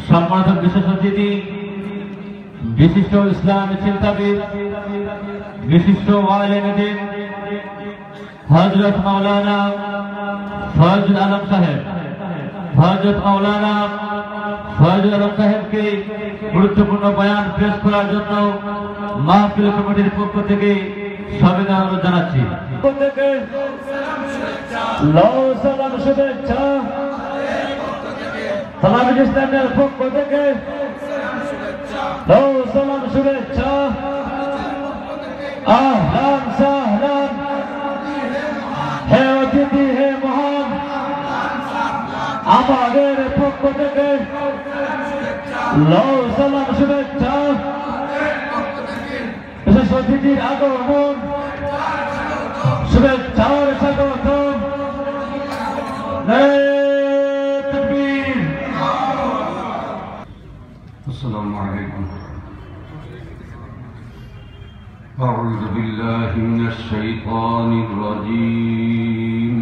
সম্মানিত বিশেষ অতিথি, বিশিষ্ট ইসলামী চিন্তাবিদ, বিশিষ্ট আলেম দ্বীন হযরত মাওলানা ফয়জুল আলম সাহেব, হযরত মাওলানা ফয়জুল আলম সাহেবকে গুরুত্বপূর্ণ বয়ান পেশ করার জন্য মাহফিল কমিটির পক্ষ থেকে সবিনয় অনুরোধ জানাচ্ছি। সালাম শুভেচ্ছা তালাবিদ ইসলামের পক্ষ থেকে, সালাম শুভেচ্ছা, আহলান সাহলান, হে অতিথি হে মহান, আমাদের পক্ষ থেকে সালাম শুভেচ্ছা, বিশেষ অতিথির আগমন শুভেচ্ছার স্বাগতম। السلام عليكم. أعوذ بالله من الشيطان الرجيم.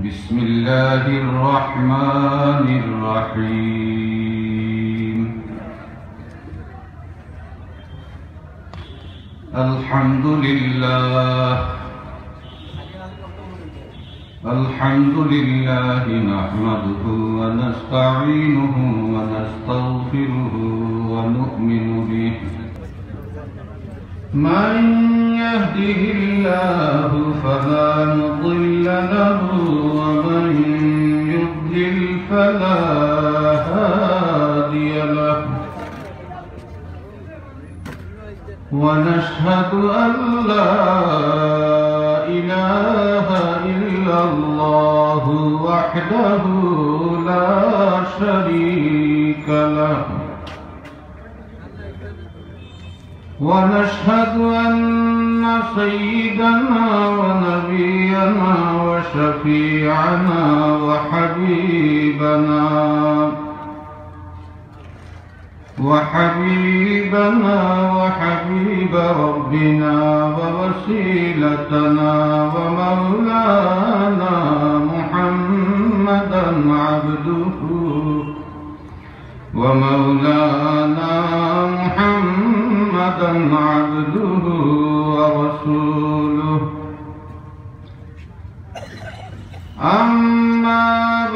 بسم الله الرحمن الرحيم. الحمد لله نحمده ونستعينه ونستغفره ونؤمن به. من يهده الله فلا مضل له ومن يضلل فلا هادي له. ونشهد أن لا إله إلا الله وحده لا شريك له. ونشهد أن سيدنا ونبينا وشفيعنا وحبيب ربنا ووسيلتنا ومولانا محمدا عبده ورسوله. أما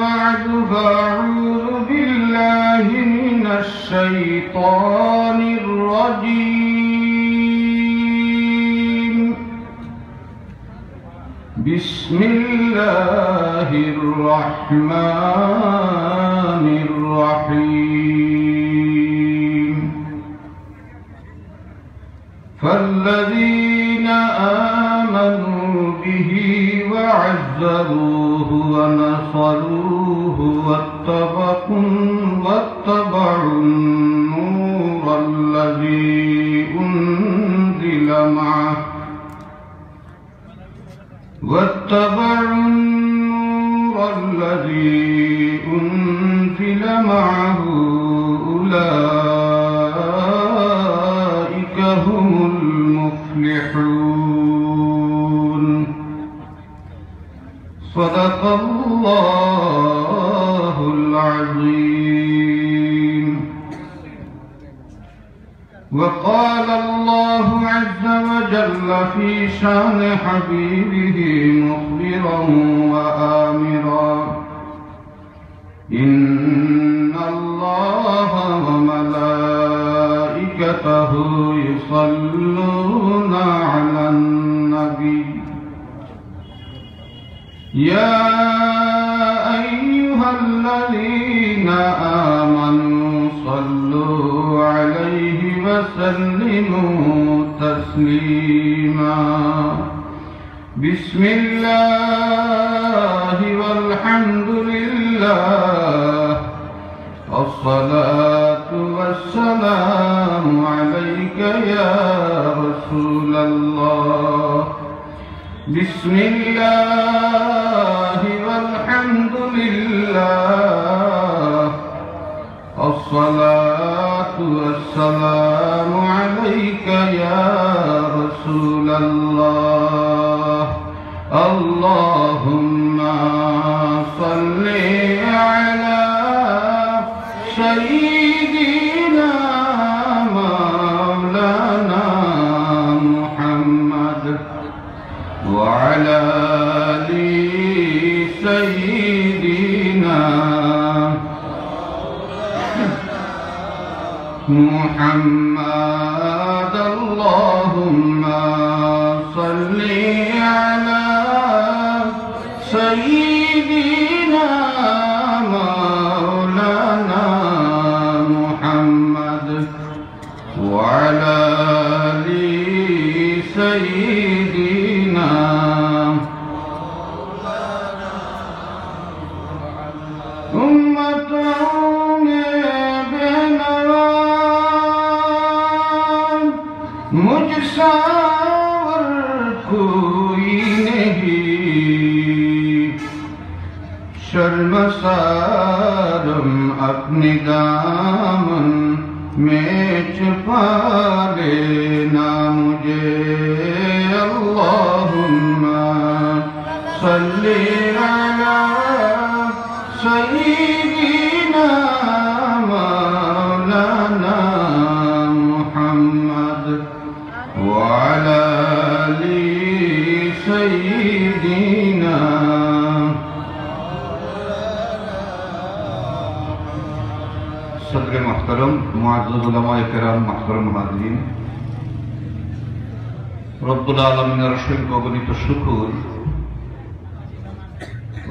بعد فأعوذ بالله من الشيطان الرجيم. بسم الله الرحمن الرحيم. فالذين آمنوا به وعزروه ونصروه واتبعوا النور الذي أنزل معه أولئك هم المفلحون. صدق الله العظيم. وقال الله عز وجل في شان حبيبه مخبرا وآمرا: إن الله وملائكته يصلون على النبي يا أيها الذين آمنوا صلوا عليه وسلموا تسليما. بسم الله والحمد لله، الصلاة والسلام عليك يا رسول الله. بسم الله والحمد لله، الصلاة والسلام عليك يا رسول الله. اللهم صل سيدنا محمد اللهم صل على سيدنا مولانا محمد وعلى آل سيدنا मुझसा और कोई नहीं शर्मसारम अपने दामन में छुपा लेना मुझे अल्लाहुम्मा सल्ली अला सय्यिदिना मौलाना मुहम्मद وعلى آل سيدنا صدر محترم معزز علماء کرام محترم حاضرین রব্বুল আলামিনের অসংখ্য অগণিত শুকর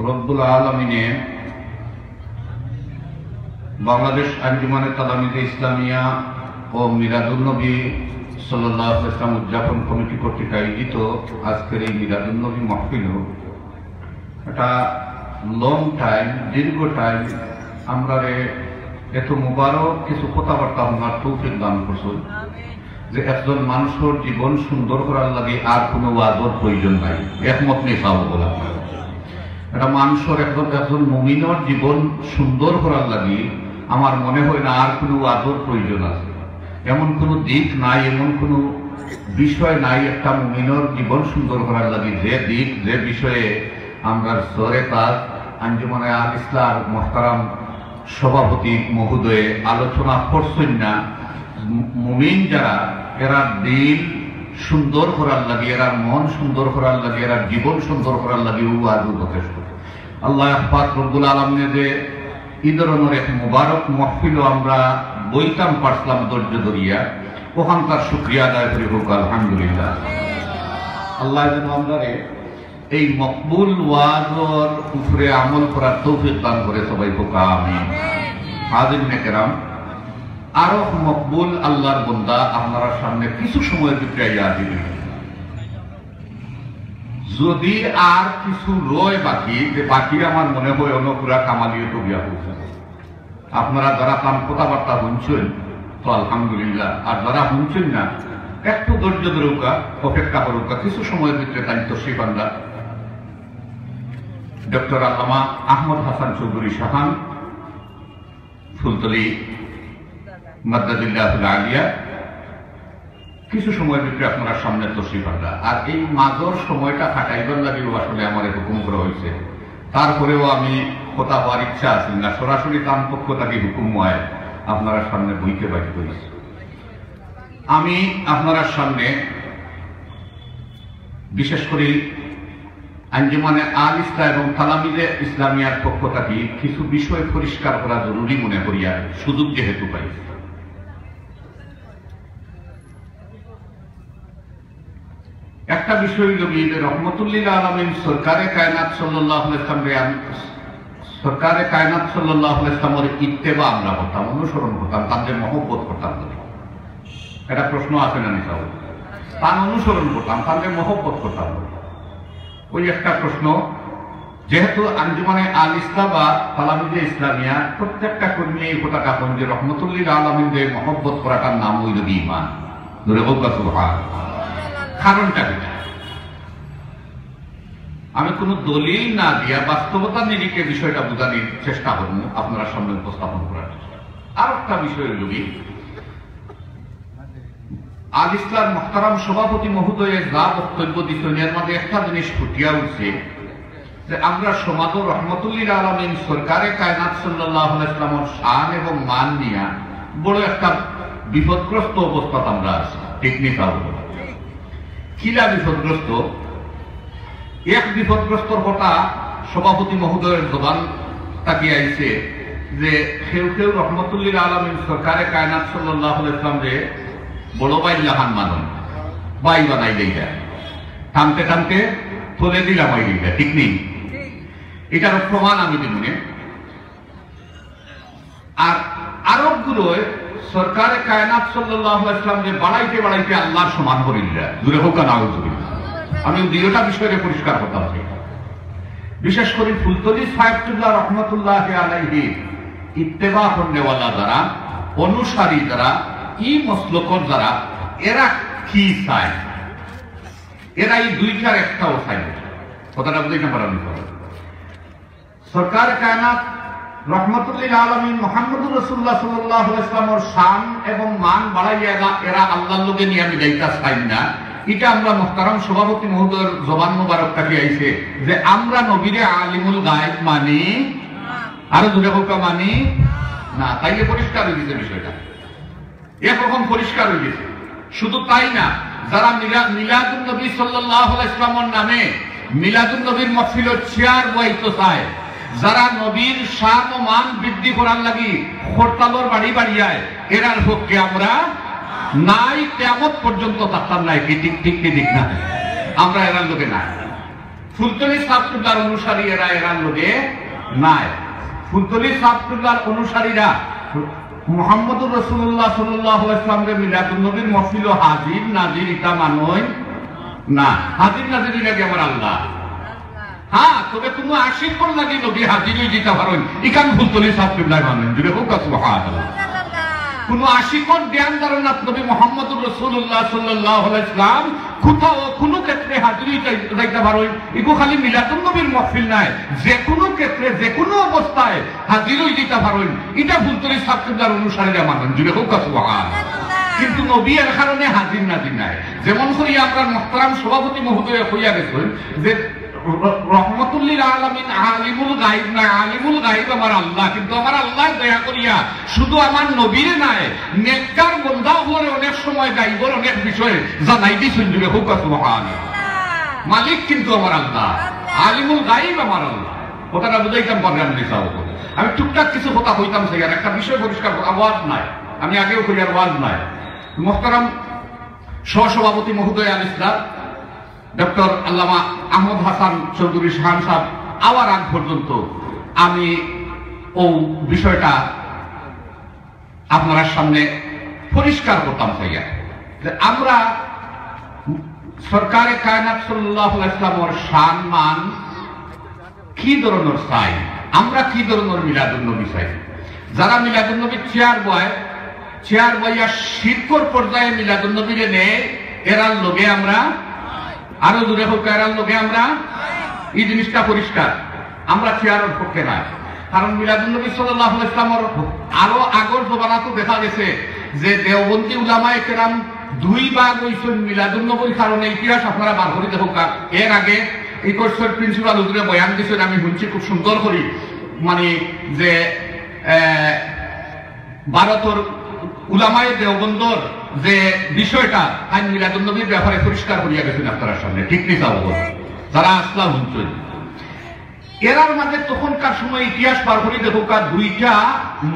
রব্বুল আলামিনে বাংলাদেশ আঞ্জুমানে তালামিযে ইসলামিয়া ও মিলাদুন্নবী সাল্লাল্লাহু আলাইহি ওয়াসাল্লাম উদযাপন কমিটি কর্তৃক আয়োজিত আজকের এই মিলাদুন্নবী মাহফিল এটা লং টাইম দীর্ঘ টাইম আমরা এত মুবারক কিছু কথাবার্তা আপনার তৌফিক দান করছেন যে একজন মানুষের জীবন সুন্দর করার লাগে আর কোনো ওয়াজর প্রয়োজন নাই একমত নেই পাবো বলা এটা মানুষের একজন মুমিনের জীবন সুন্দর করার লাগে আমার মনে হয় না আর কোনো ওয়াজর প্রয়োজন আছে এমন কোনো দিক নাই এমন কোনো বিষয় নাই একটা মুমিনের জীবন সুন্দর করার লাগে যে দিক যে বিষয়ে আমরা সরে তাজ আঞ্জুমানে আল ইসলাম মোহতারাম সভাপতি মহোদয়ে আলোচনা করছেন না মুমিন যারা এরা দিল সুন্দর করার লাগে এরা মন সুন্দর করার লাগে এরা জীবন সুন্দর করার লাগে ও আজ যথেষ্ট আল্লাহ পাক রব্বুল আলামিনের যে ঈদের এক মুবারক মাহফিল আমরা বইতাম পারছিলাম ধৈর্য ধরিয়া ওখানকার শুকরিয়া আদায় করি হোক আলহামদুলিল্লাহ আল্লাহ যেন আমরা এই মকবুল ওয়াজর উপরে আমল করার তৌফিক দান করে সবাই হোক আমিন হাজিরিনে কেরাম আরো মকবুল আল্লাহর বান্দা আপনারা সামনে কিছু সময়ের ভিতরে হাজির যদি আর কিছু রয় বাকি যে বাকি আমার মনে হয় অনুপুরা কামালিও তো বিয়া হয়েছে আপনারা যারা তার কথাবার্তা শুনছেন তো আলহামদুলিল্লাহ আর যারা শুনছেন না একটু ধৈর্য ধরুকা অপেক্ষা করুকা কিছু সময়ের ভিতরে তাই তশরিফ আনলা ডক্টর আল্লামা আহমদ হাসান চৌধুরী শাহান ফুলতলি মাদ্রাজিল্লাহুল আলিয়া কিছু সময়ের ভিতরে আপনারা সামনে তশরিফ আনলা আর এই মাঝর সময়টা কাটাইবার লাগেও আসলে আমার হুকুম করা হয়েছে তারপরেও আমি কথা হওয়ার ইচ্ছা আছে না সরাসরি তার পক্ষ থেকে হুকুম হয় আপনারা সামনে বইতে বাকি করেছি আমি আপনারা সামনে বিশেষ করে আঞ্জুমানে আল ইসলাম এবং তালামিযে ইসলামিয়ার পক্ষ থেকে কিছু বিষয় পরিষ্কার করা জরুরি মনে করিয়া সুযোগ যেহেতু পাই একটা বিষয় নবীর রহমতুল্লিল আলামিন সরকারে কায়নাত সাল্লাল্লাহু আলাইহি ওয়াসাল্লাম সরকারে কায়নাত সাল্লাল্লাহু আলাইহি ওয়াসাল্লামের ইত্তেবা আমরা করতাম অনুসরণ করতাম তাদের মহব্বত করতাম এটা প্রশ্ন আছে না নিসাব তার অনুসরণ করতাম তাদের মহব্বত করতাম ওই একটা প্রশ্ন যেহেতু আঞ্জুমানে আল ইসলাম বা তালামিযে ইসলামিয়া প্রত্যেকটা কর্মী এই কথাটা বলেন যে রহমতুল্লিল আলামিনদের মহব্বত করাটার নাম হইল ঈমান ধরে হোক সুবহানাল্লাহ কারণটা কি আমি কোনো দলিল না দিয়া বাস্তবতা নিরিখে বিষয়টা বোঝানোর চেষ্টা করব আপনারা সামনে উপস্থাপন করার আর একটা বিষয় হল আল ইসলাম মোহতারাম সভাপতি মহোদয়ে যা বক্তব্য দিচ্ছেন এর মধ্যে একটা জিনিস ফুটিয়া উঠছে যে আমরা সমাজ রহমতুল্লিল আলামিন সরকারে কায়নাত সাল্লাল্লাহু আলাইহি ওয়াসাল্লামের শান এবং মান নিয়ে বড় একটা বিপদগ্রস্ত অবস্থাতে আমরা আছি টেকনিক্যাল কিলা বিপদগ্রস্ত এক বিপদগ্রস্তর কথা সভাপতি মহোদয়ের জবান তাকিয়ে আইছে যে কেউ কেউ রহমতুল্লিল আলমিন সরকারে কায়নাত সাল্লাল্লাহু আলাইহি ওয়াসাল্লাম রে বড় ভাই লাহান মানুন ভাই বানাই দেইলা টানতে টানতে তুলে দিলাম ওই দিকটা, ঠিক নেই? এটার প্রমাণ আমি দিমনে। আর আরবগুলোয় সরকারে কায়নাত সাল্লাল্লাহু আলাইহি ওয়াসাল্লাম যে বাড়াইতে বাড়াইতে আল্লাহর সমান করে দিলা, দূরে হোক না নাউজুবিল্লাহ। আমি দুইটা বিষয়ে পরিষ্কার করতাম। বিশেষ করে ফুলতলি সাহেবুল্লাহ রহমতুল্লাহ আলাইহি ইত্তেবা করনেওয়ালা যারা, অনুসারী যারা, ই মসলকর যারা, এরা কি চায়? এরা এই দুইটার একটাও চায় না। কথাটা বুঝতে পারেন? সরকার কায়নাত রহমতুল্লিল আলামিন মুহাম্মদুর রাসূলুল্লাহ সাল্লাল্লাহু আলাইহি ওয়াসাল্লামের শান এবং মান বাড়াইয়া এরা আল্লাহর লগে নিয়ে মিলাইতা চাই না। এটা আমরা মুহতারাম সভাপতি মহোদয়ের জবান মোবারক থেকে আইছে যে আমরা নবীরে আলিমুল গায়ব মানি, আরো দূরে হোক মানি না। তাইলে পরিষ্কার হয়ে গেছে বিষয়টা, এখন পরিষ্কার হয়ে গেছে। শুধু তাই না, যারা মিলাদুন নবী সাল্লাল্লাহু আলাইহি ওয়াসাল্লামের নামে মিলাদুন নবীর মাহফিলের চেয়ার বইতে চায়, যারা নবীর শান ও মান বৃদ্ধি করার লাগি হরতালর বাড়ি বাড়িয়ায়, এরার পক্ষে আমরা নাই, কিয়ামত পর্যন্ত তার নাই। ঠিক ঠিক ঠিক না? আমরা এরার লোকে নাই। ফুলতলি সাবতুল্লাহর অনুসারী এরা এরার লোকে নাই। ফুলতলি সাবতুল্লাহর অনুসারীরা মুহাম্মদুর রাসূলুল্লাহ সাল্লাল্লাহু আলাইহি ওয়াসাল্লামের মিলাদুন নবীর মাহফিল হাজির নাজির এটা মানয় না। হাজির নাজির লাগে আমার আল্লাহ। হ্যাঁ, তবে কোনো আশিক কোন লাগি নবী হাজির হয়ে যেতে পারেন, ইকান ফুলতলি সাবতুল্লাহ মানেন, জুড়ে হোক সুবহানাল্লাহ। কোন আশিকর জ্ঞান ধারণা নবী মুহাম্মদুর রাসূলুল্লাহ সাল্লাল্লাহু আলাইহি ওয়াসাল্লাম কোথাও কোনো ক্ষেত্রে হাজির যাইতে পারেন, এগো খালি মিলাদুন নবীর মাহফিল নাই, যে কোনো ক্ষেত্রে যে কোনো অবস্থায় হাজির হয়ে যেতে পারেন, এটা ফুলতলি সাবতুল্লাহর অনুসারীরা মানেন, জুড়ে হোক সুবহানাল্লাহ। কিন্তু নবী এর কারণে হাজির নাজির নাই। যেমন করি আমরা মুহতারাম সভাপতি মহোদয় হইয়া গেছেন যে রহমতুল্লিল আলামিন আলিমুল গায়ব না, আলিমুল গায়ব আমার আল্লাহ। কিন্তু আমার আল্লাহ দয়া করিয়া শুধু আমার নবীরে নাই, নেককার বান্দা হলে অনেক সময় গায়বর অনেক বিষয় জানাই দিছেন, জুড়ে হোক সুবহানাল্লাহ। মালিক কিন্তু আমার আল্লাহ, আলিমুল গায়ব আমার আল্লাহ। কথাটা বুঝাইতাম পারলাম নিসাও। আমি টুকটাক কিছু কথা হইতাম সেই আর একটা বিষয় পরিষ্কার, আওয়াজ নাই, আমি আগেও করি আর আওয়াজ নাই। মুহতারাম সহসভাপতি মহোদয় আল ইসলাম ডক্টর আল্লামা আহমদ হাসান চৌধুরী শাহান সাহেব আওয়ার আগ পর্যন্ত আমি ও বিষয়টা আপনার সামনে পরিষ্কার করতাম চাই যে আমরা সরকারে কায়নাত সাল্লাল্লাহু আলাইহি ওয়াসাল্লামের শান মান কি ধরনের চাই, আমরা কি ধরনের মিলাদুন নবী চাই। যারা মিলাদুন নবীর চেয়ার বইয়া শিরকর পর্যায়ে মিলাদুন নবীরে নেয়, এরার লোকে আমরা, আরো দূরে হোক এরার লোকে আমরা, এই জিনিসটা পরিষ্কার। আমরা চেয়ারের পক্ষে নাই, কারণ মিলাদুন নবী সাল্লাল্লাহু আলাইহি ওয়াসাল্লামের আরো আগর জমানাতো দেখা গেছে যে দেওবন্দী উলামায়ে কেরাম দুই ভাগ হইছেন মিলাদুন নবীর কারণে। ইতিহাস আপনারা বার করে দেখুন। এর আগে এই কোর্সের প্রিন্সিপাল হুজুরে বয়ান দিয়েছেন, আমি শুনছি খুব সুন্দর করি, মানে যে ভারতের উলামায়ে দেওবন্দর যে বিষয়টা আইন মিলাদুন নবীর ব্যাপারে পরিষ্কার করিয়া গেছেন আপনার সামনে, ঠিক নেই? যারা আসলাম শুনছেন এরার মাঝে তখনকার সময় ইতিহাস বার করে দেখুক দুইটা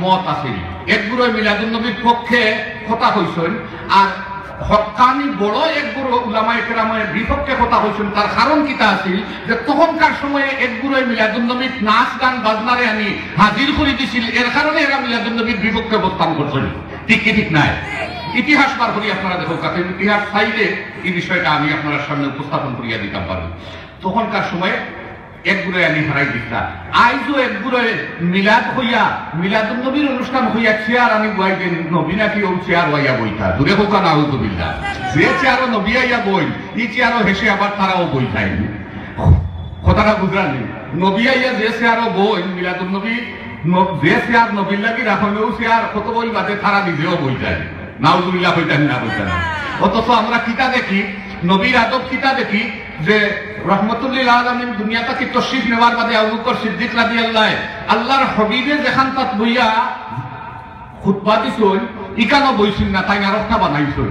মত আছে। একগুলো মিলাদুন নবীর পক্ষে কথা হইছেন, আর হক্কানি বড় একগুলো উলামায়ে কেরামের বিপক্ষে কথা হইছেন। তার কারণ কিটা আছিল যে তখনকার সময়ে একগুলো মিলাদুন নবীর নাচ গান বাজনারে আমি হাজির করে দিছিল, এর কারণে এরা মিলাদুন নবীর বিপক্ষে অবস্থান করছেন। ঠিক কি ঠিক নাই? ইতিহাস বার করি আপনারা দেখুক, ইতিহাস চাইলে এই বিষয়টা আমি আপনার সামনে উপস্থাপন করিয়া দিতে পারবো। তখনকার সময়ে একগুলো আমি হারাই দিতাম, আইজও একগুলো মিলাদ হইয়া মিলাদুন নবীর অনুষ্ঠান হইয়া চেয়ার আমি বই দেন, নবী নাকি ও চেয়ার হইয়া বইতা, দূরে হোক না আউযুবিল্লাহ। যে চেয়ারও নবী আইয়া বই, এই চেয়ারও হেসে আবার তারাও বই যায়। কথাটা বুঝলেন? নবী আইয়া যে চেয়ারও বই মিলাদুন নবী, যে চেয়ার নবীর লাগি রাখলেও চেয়ার কত বই বাদে তারা নিজেও বই যায়, নাউযুবিল্লাহ হইতেন না বইতেন। অথচ আমরা কিতা দেখি, নবীর আদব কিতা দেখি যে রহমতুল্লিল আলামিন দুনিয়াটা কি তশরিফ নেওয়ার বাদে আবু বকর সিদ্দিক রাদিয়াল্লাহু আল্লাহর হাবিবে যেখান তাত বইয়া খুতবা দিছেন, ইকানো বইছেন না, তাই আরেকটা বানাইছেন।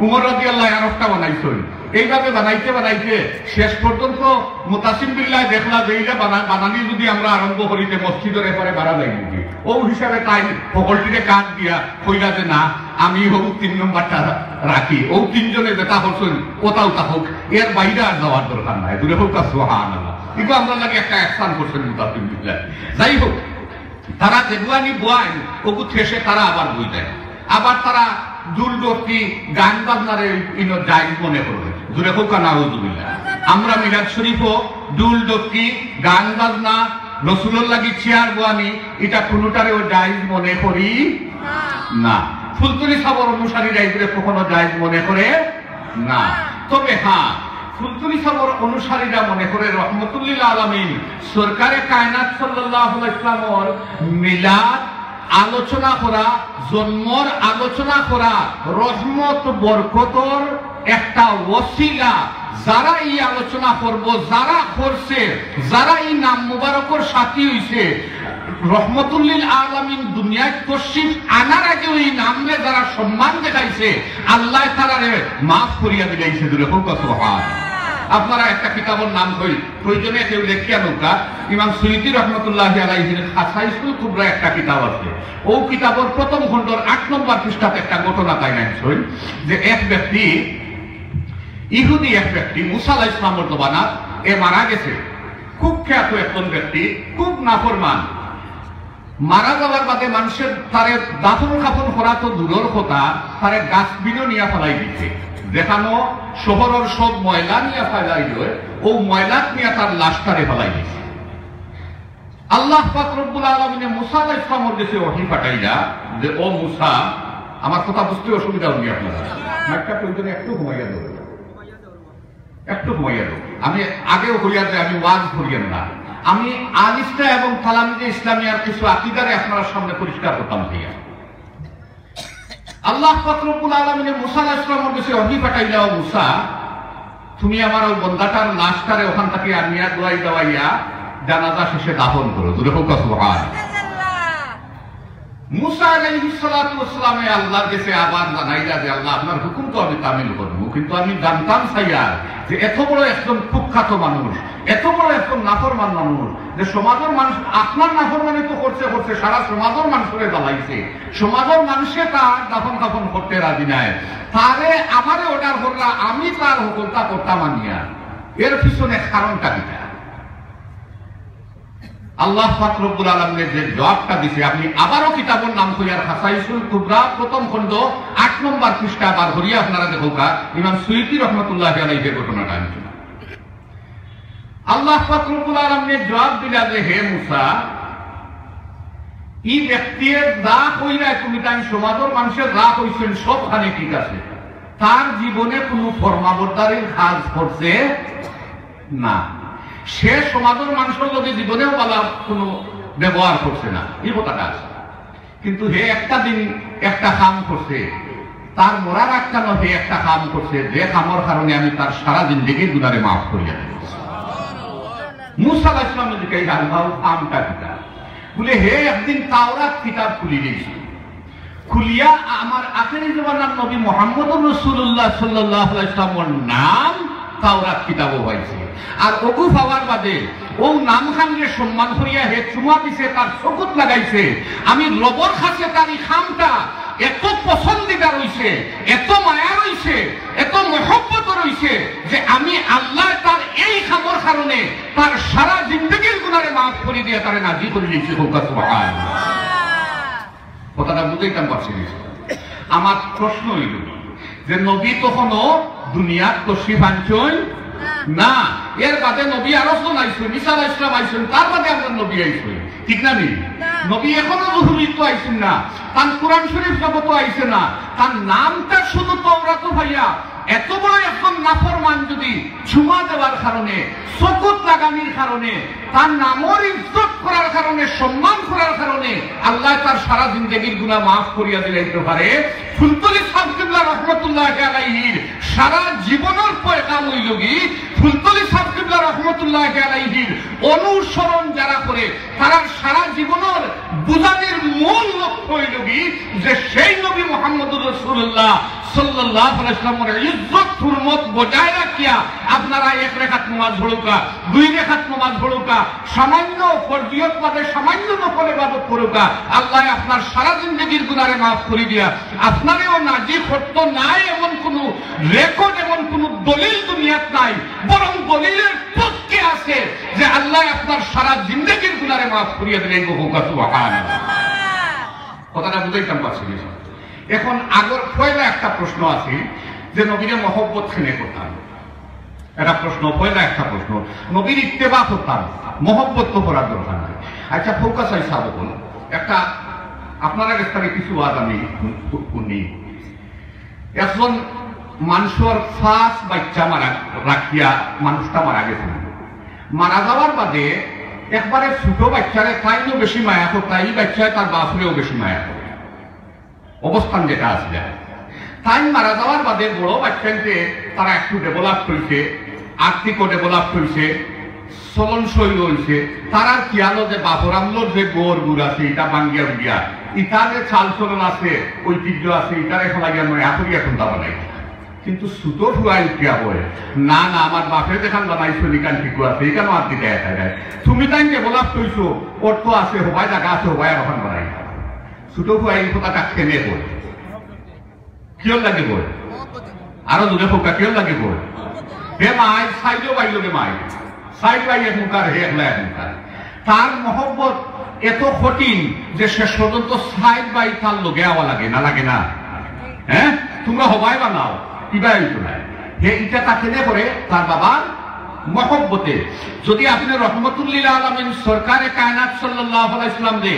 উমর রাদিয়াল্লাহু আরেকটা বানাইছেন। এইভাবে বানাইতে বানাইতে শেষ পর্যন্ত মুতাসিম বিল্লাহ দেখলা যে এইটা বানানি যদি আমরা আরম্ভ করিতে মসজিদের এপারে বাড়া যায় নাকি ও হিসাবে তাই সকলটিকে কাজ দিয়া কইলা যে না আমি হোক 3 নম্বরটা রাখি ও তিনজনে যেটা করছেন ওটাও তা হোক এর বাইরে আর যাওয়ার দরকার নাই দূরে হোক সুবহানাল্লাহ কিন্তু আমরা লাগে একটা অ্যাকশন করছেন মুতাসিম বিল্লাহ যাই হোক তারা যেগুলানি বয় ওগু ঠেসে তারা আবার বই দেয় আবার তারা দুলডকি গান বাজনারে জায়েজ মনে করবে দূরে হোক নাউজুবিল্লাহ আমরা মিলাদ শরীফও দুলডকি গান বাজনা রসুলের লাগি চেয়ার গোয়ানি এটা কোনোটারেও জায়েজ মনে করি না ফুলতলি সাবর অনুসারীরা এগুলো কখনো জায়েজ মনে করে না তবে হ্যাঁ ফুলতলি সাবর অনুসারীরা মনে করে রহমতুল্লিল আলামিন সরকারে কায়নাত সাল্লাল্লাহু আলাইহি ওয়াসাল্লামের মিলাদ আলোচনা করা জন্মর আলোচনা করা রহমত বরকতর একটা ওসিলা যারা এই আলোচনা করব যারা করছে যারা এই নাম মুবারকর সাথী হইছে রহমতুল্লিল আলামিন দুনিয়ায় তশরিফ আনার আগে ওই নামে যারা সম্মান দেখাইছে আল্লাহ তাআলারে মাফ করিয়া দিলাইছে দূরে হোক সুবহানাল্লাহ আপনারা একটা কিতাবের নাম কই প্রয়োজনে কেউ লেখিয়া নৌকা ইমাম সুয়ুতী রহমতুল্লাহি আলাইহির খাসাইসুল কুবরা একটা কিতাব আছে ও কিতাবের প্রথম খণ্ডর 8 নম্বর পৃষ্ঠাতে একটা ঘটনা তাই নাইছেন যে এক ব্যক্তি ইহুদি এক ব্যক্তি মুসা আলাইহিস সালামের জমানাত এ মারা গেছে খুব খ্যাত একজন ব্যক্তি খুব নাফরমান মারা যাওয়ার বাদে মানুষের তারে দাফন কাফন করা তো দূরের কথা তারে গাছবিনও নিয়ে ফেলাই দিচ্ছে দেখানো শহরের সব ময়লা নিয়ে ফেলাই দিয়ে ও ময়লা নিয়ে তার লাশটারে ফেলাই দিচ্ছে আল্লাহ পাক রব্বুল আলামিনে মুসা আলাইহিস সালামের কাছে ওহী পাঠাইলা যে ও মুসা আমার কথা বুঝতে অসুবিধা হয়নি আপনারা মাইকটা প্রয়োজনে একটু ঘুমাইয়া দেব একটু ঘুমাইয়া দেব আমি আগেও হইয়া যে আমি ওয়াজ করিয়েন না আমি আলিফটা এবং তালামিজে ইসলামিয়ার কিছু আকীদারে আপনার সামনে পরিষ্কার করতাম ভাইয়া আল্লাহ পাক রব্বুল আলামিনে মুসা আলাইহিস সালামের কাছে ওহী পাঠাইলা ও মুসা তুমি আমার ওই বান্দাটার লাশটারে ওখান থেকে আনিয়া দোয়াই দেওয়াইয়া জানাজা শেষে দাফন করো দূরে হোক সুবহানাল্লাহ মুসা আলাইহিস সালাতু ওয়াস সালামে আল্লাহর কাছে আবার জানাইলা যে আল্লাহ আপনার হুকুম তো আমি তামিল করব কিন্তু আমি জানতাম ছাইয়া যে এত বড় একজন কুখ্যাত মানুষ এত বড় একজন নাফরমান মানুষ যে সমাজের মানুষ আপনার নাফরমানি তো করছে করছে সারা সমাজের মানুষকে জ্বালাইছে সমাজের মানুষে তার দাফন কাফন করতে রাজি নাই তারে আমারে অর্ডার করলা আমি তার হুকুমটা করতাম আনিয়া এর পিছনে কারণটা কিটা আল্লাহ পাক রব্বুল আলামিনের যে জবাবটা দিছে আপনি আবারও কিতাবের নাম কইয়ার খাসাইসুল কুবরা প্রথম খণ্ড 8 নম্বর পৃষ্ঠা আবার ঘুরিয়ে আপনারা দেখোকা ইমাম সুয়ুতী রাহমাতুল্লাহি আলাইহি ঘটনাটা আনছেন আল্লাহ পাক রব্বুল আলামিনের জবাব দিলা যে হে মুসা এই ব্যক্তির যা কইরা তুমি তাই সমাজের মানুষের যা কইছেন সবখানে ঠিক আছে তার জীবনে কোনো ফরমাবরদারির কাজ করছে না সে সমাজের মানুষের যদি জীবনেও বলা কোনো ব্যবহার করছে না এই কথাটা আছে কিন্তু হে একটা দিন একটা কাম করছে তার মরার একটা নয় একটা কাম করছে যে কামর কারণে আমি তার সারা জিন্দেগির গুনারে মাফ করিয়া দেব মুসা আলাইহিস সালামের দিকে এই আল্লাহ কামটা দিতা বলে হে একদিন তাওরাত কিতাব খুলি দিয়েছি খুলিয়া আমার আখেরি জামানার নবী মুহাম্মদুর রাসূলুল্লাহ সাল্লাল্লাহু আলাইহি ওয়াসাল্লামের নাম তাওরাত কিতাবও হয়েছে আর ওগু পাওয়ার বাদে ও নাম খানকে সম্মান করিয়া হে চুমা দিছে তার চকুত লাগাইছে আমি রবর কাছে তার এই খামটা এত পছন্দিদা রইছে এত মায়া রইছে এত মহব্বত রইছে যে আমি আল্লাহ তার এই খামর কারণে তার সারা জিন্দগির গুনারে মাফ করে দিয়ে তারে নাজি করে দিয়েছে সুবহানাল্লাহ কথাটা বুঝাইতাম পারছি আমার প্রশ্ন হইল যে নবী তখনও দুনিয়ার তশরিফ আনছেন না এর বাদে নবী আরো আইছেন ঈসা আলাইহিস সালাম আইছেন তার বাদে আমরা নবী আইছেন ঠিক না নি নবী এখনো রসূলিত্ব আইছেন না তার কোরআন শরীফ জগত আইছে না তার নামটা শুধু তাওরাত ভাইয়া এত বড় একজন নাফরমান যদি চুমা দেওয়ার কারণে চকুত লাগানির কারণে তার নামের ইজ্জত করার কারণে সম্মান করার কারণে আল্লাহ তার সারা জিন্দেগির গুনাহ মাফ করিয়া দিতে পারে ফুলতলি সাহেব কিবলা রাহমাতুল্লাহি আলাইহির সারা জীবনের পয়গাম হইল কি ফুলতলি সাহেব কিবলা রাহমাতুল্লাহি আলাইহির অনুসরণ যারা করে তারা সারা জীবনের বুঝানির মূল লক্ষ্য হইল কি যে সেই নবী মুহাম্মদুর রাসূলুল্লাহ সাল্লাল্লাহু আলাইহি ওয়াসাল্লামের ইজ্জত হুরমত বজায় রাখিয়া আপনারা এক রাকাত নামাজ পড়ুকা, দুই রাকাত নামাজ পড়ুকা, সামান্য ফরজিয়ত বাদে সামান্য নফল ইবাদত করুকা, আল্লাহ আপনার সারা জিন্দেগীর গুনাহে মাফ করে দিয়া আপনারেও নাজি করতে নাই এমন কোন রেকর্ড, এমন কোন দলিল দুনিয়াত নাই, বরং দলিলের পক্ষে আছে যে আল্লাহ আপনার সারা জিন্দেগীর গুনাহে মাফ করিয়া দিলেন। সুবহানাল্লাহ। কথাটা বুঝাইতাম পারছি। এখন আগর পয়লা একটা প্রশ্ন আছে যে নবীরে মহব্বত খেনে করতাম, এটা প্রশ্ন, পয়লা একটা প্রশ্ন, নবীর ইত্তেবা করতাম, মহব্বত তো করার দরকার নাই। আচ্ছা ফোকাস হয় সাবক একটা আপনারা কাছে কিছু আজ আমি শুনি, একজন মানুষের ফাঁস বাচ্চা মারা রাখিয়া মানুষটা মারা গেছে, মারা যাওয়ার বাদে একবারে ছোট বাচ্চারে তাইও বেশি মায়া করত, এই বাচ্চায় তার বাপরেও বেশি মায়া করে অবস্থান যেটা আছে। তাই মারা যাওয়ার বাদে বড় বাচ্চাকে তারা একটু ডেভেলপ করেছে, আর্থিকও ডেভেলপ করেছে, চলনশৈলী হয়েছে, তারা কি আলো যে বাপরামলোর যে গোর গুড় আছে এটা বাঙ্গিয়া উড়িয়া, ইটার যে চাল চলন আছে, ঐতিহ্য আছে, ইটার এখন লাগিয়া নয় এখনই এখন দাবা নাই। কিন্তু সুতো হুয়াই উঠিয়া বলে না না আমার বাপের যেখান বানাইছো নিকান ঠিক আছে, এখানে আর দিতে দেয় তুমি তাই ডেভেলপ করছো, অর্থ আছে হবাই জায়গা আছে হবাই আর ওখান বানাই ছোট হুয়াই কথাটা খেলে বলে কিয় লাগিব, আরো দূরে ফোকা কিয় লাগিব, হে মাই সাইডও বাইল রে মাই সাইড বাই এক মুখার হে একলা এক মুখার, তার মহব্বত এত কঠিন যে শেষ পর্যন্ত সাইড বাই তার লোকে আওয়া লাগে না, লাগে না? হ্যাঁ তোমরা হবাই বানাও কিবাই হইতো না, হে ইটা তাকে করে তার বাবার মহব্বতে। যদি আপনি রহমতুল্লিল আলামিন সরকারে কায়নাত সাল্লাল্লাহু আলাইহি ওয়াসাল্লাম রে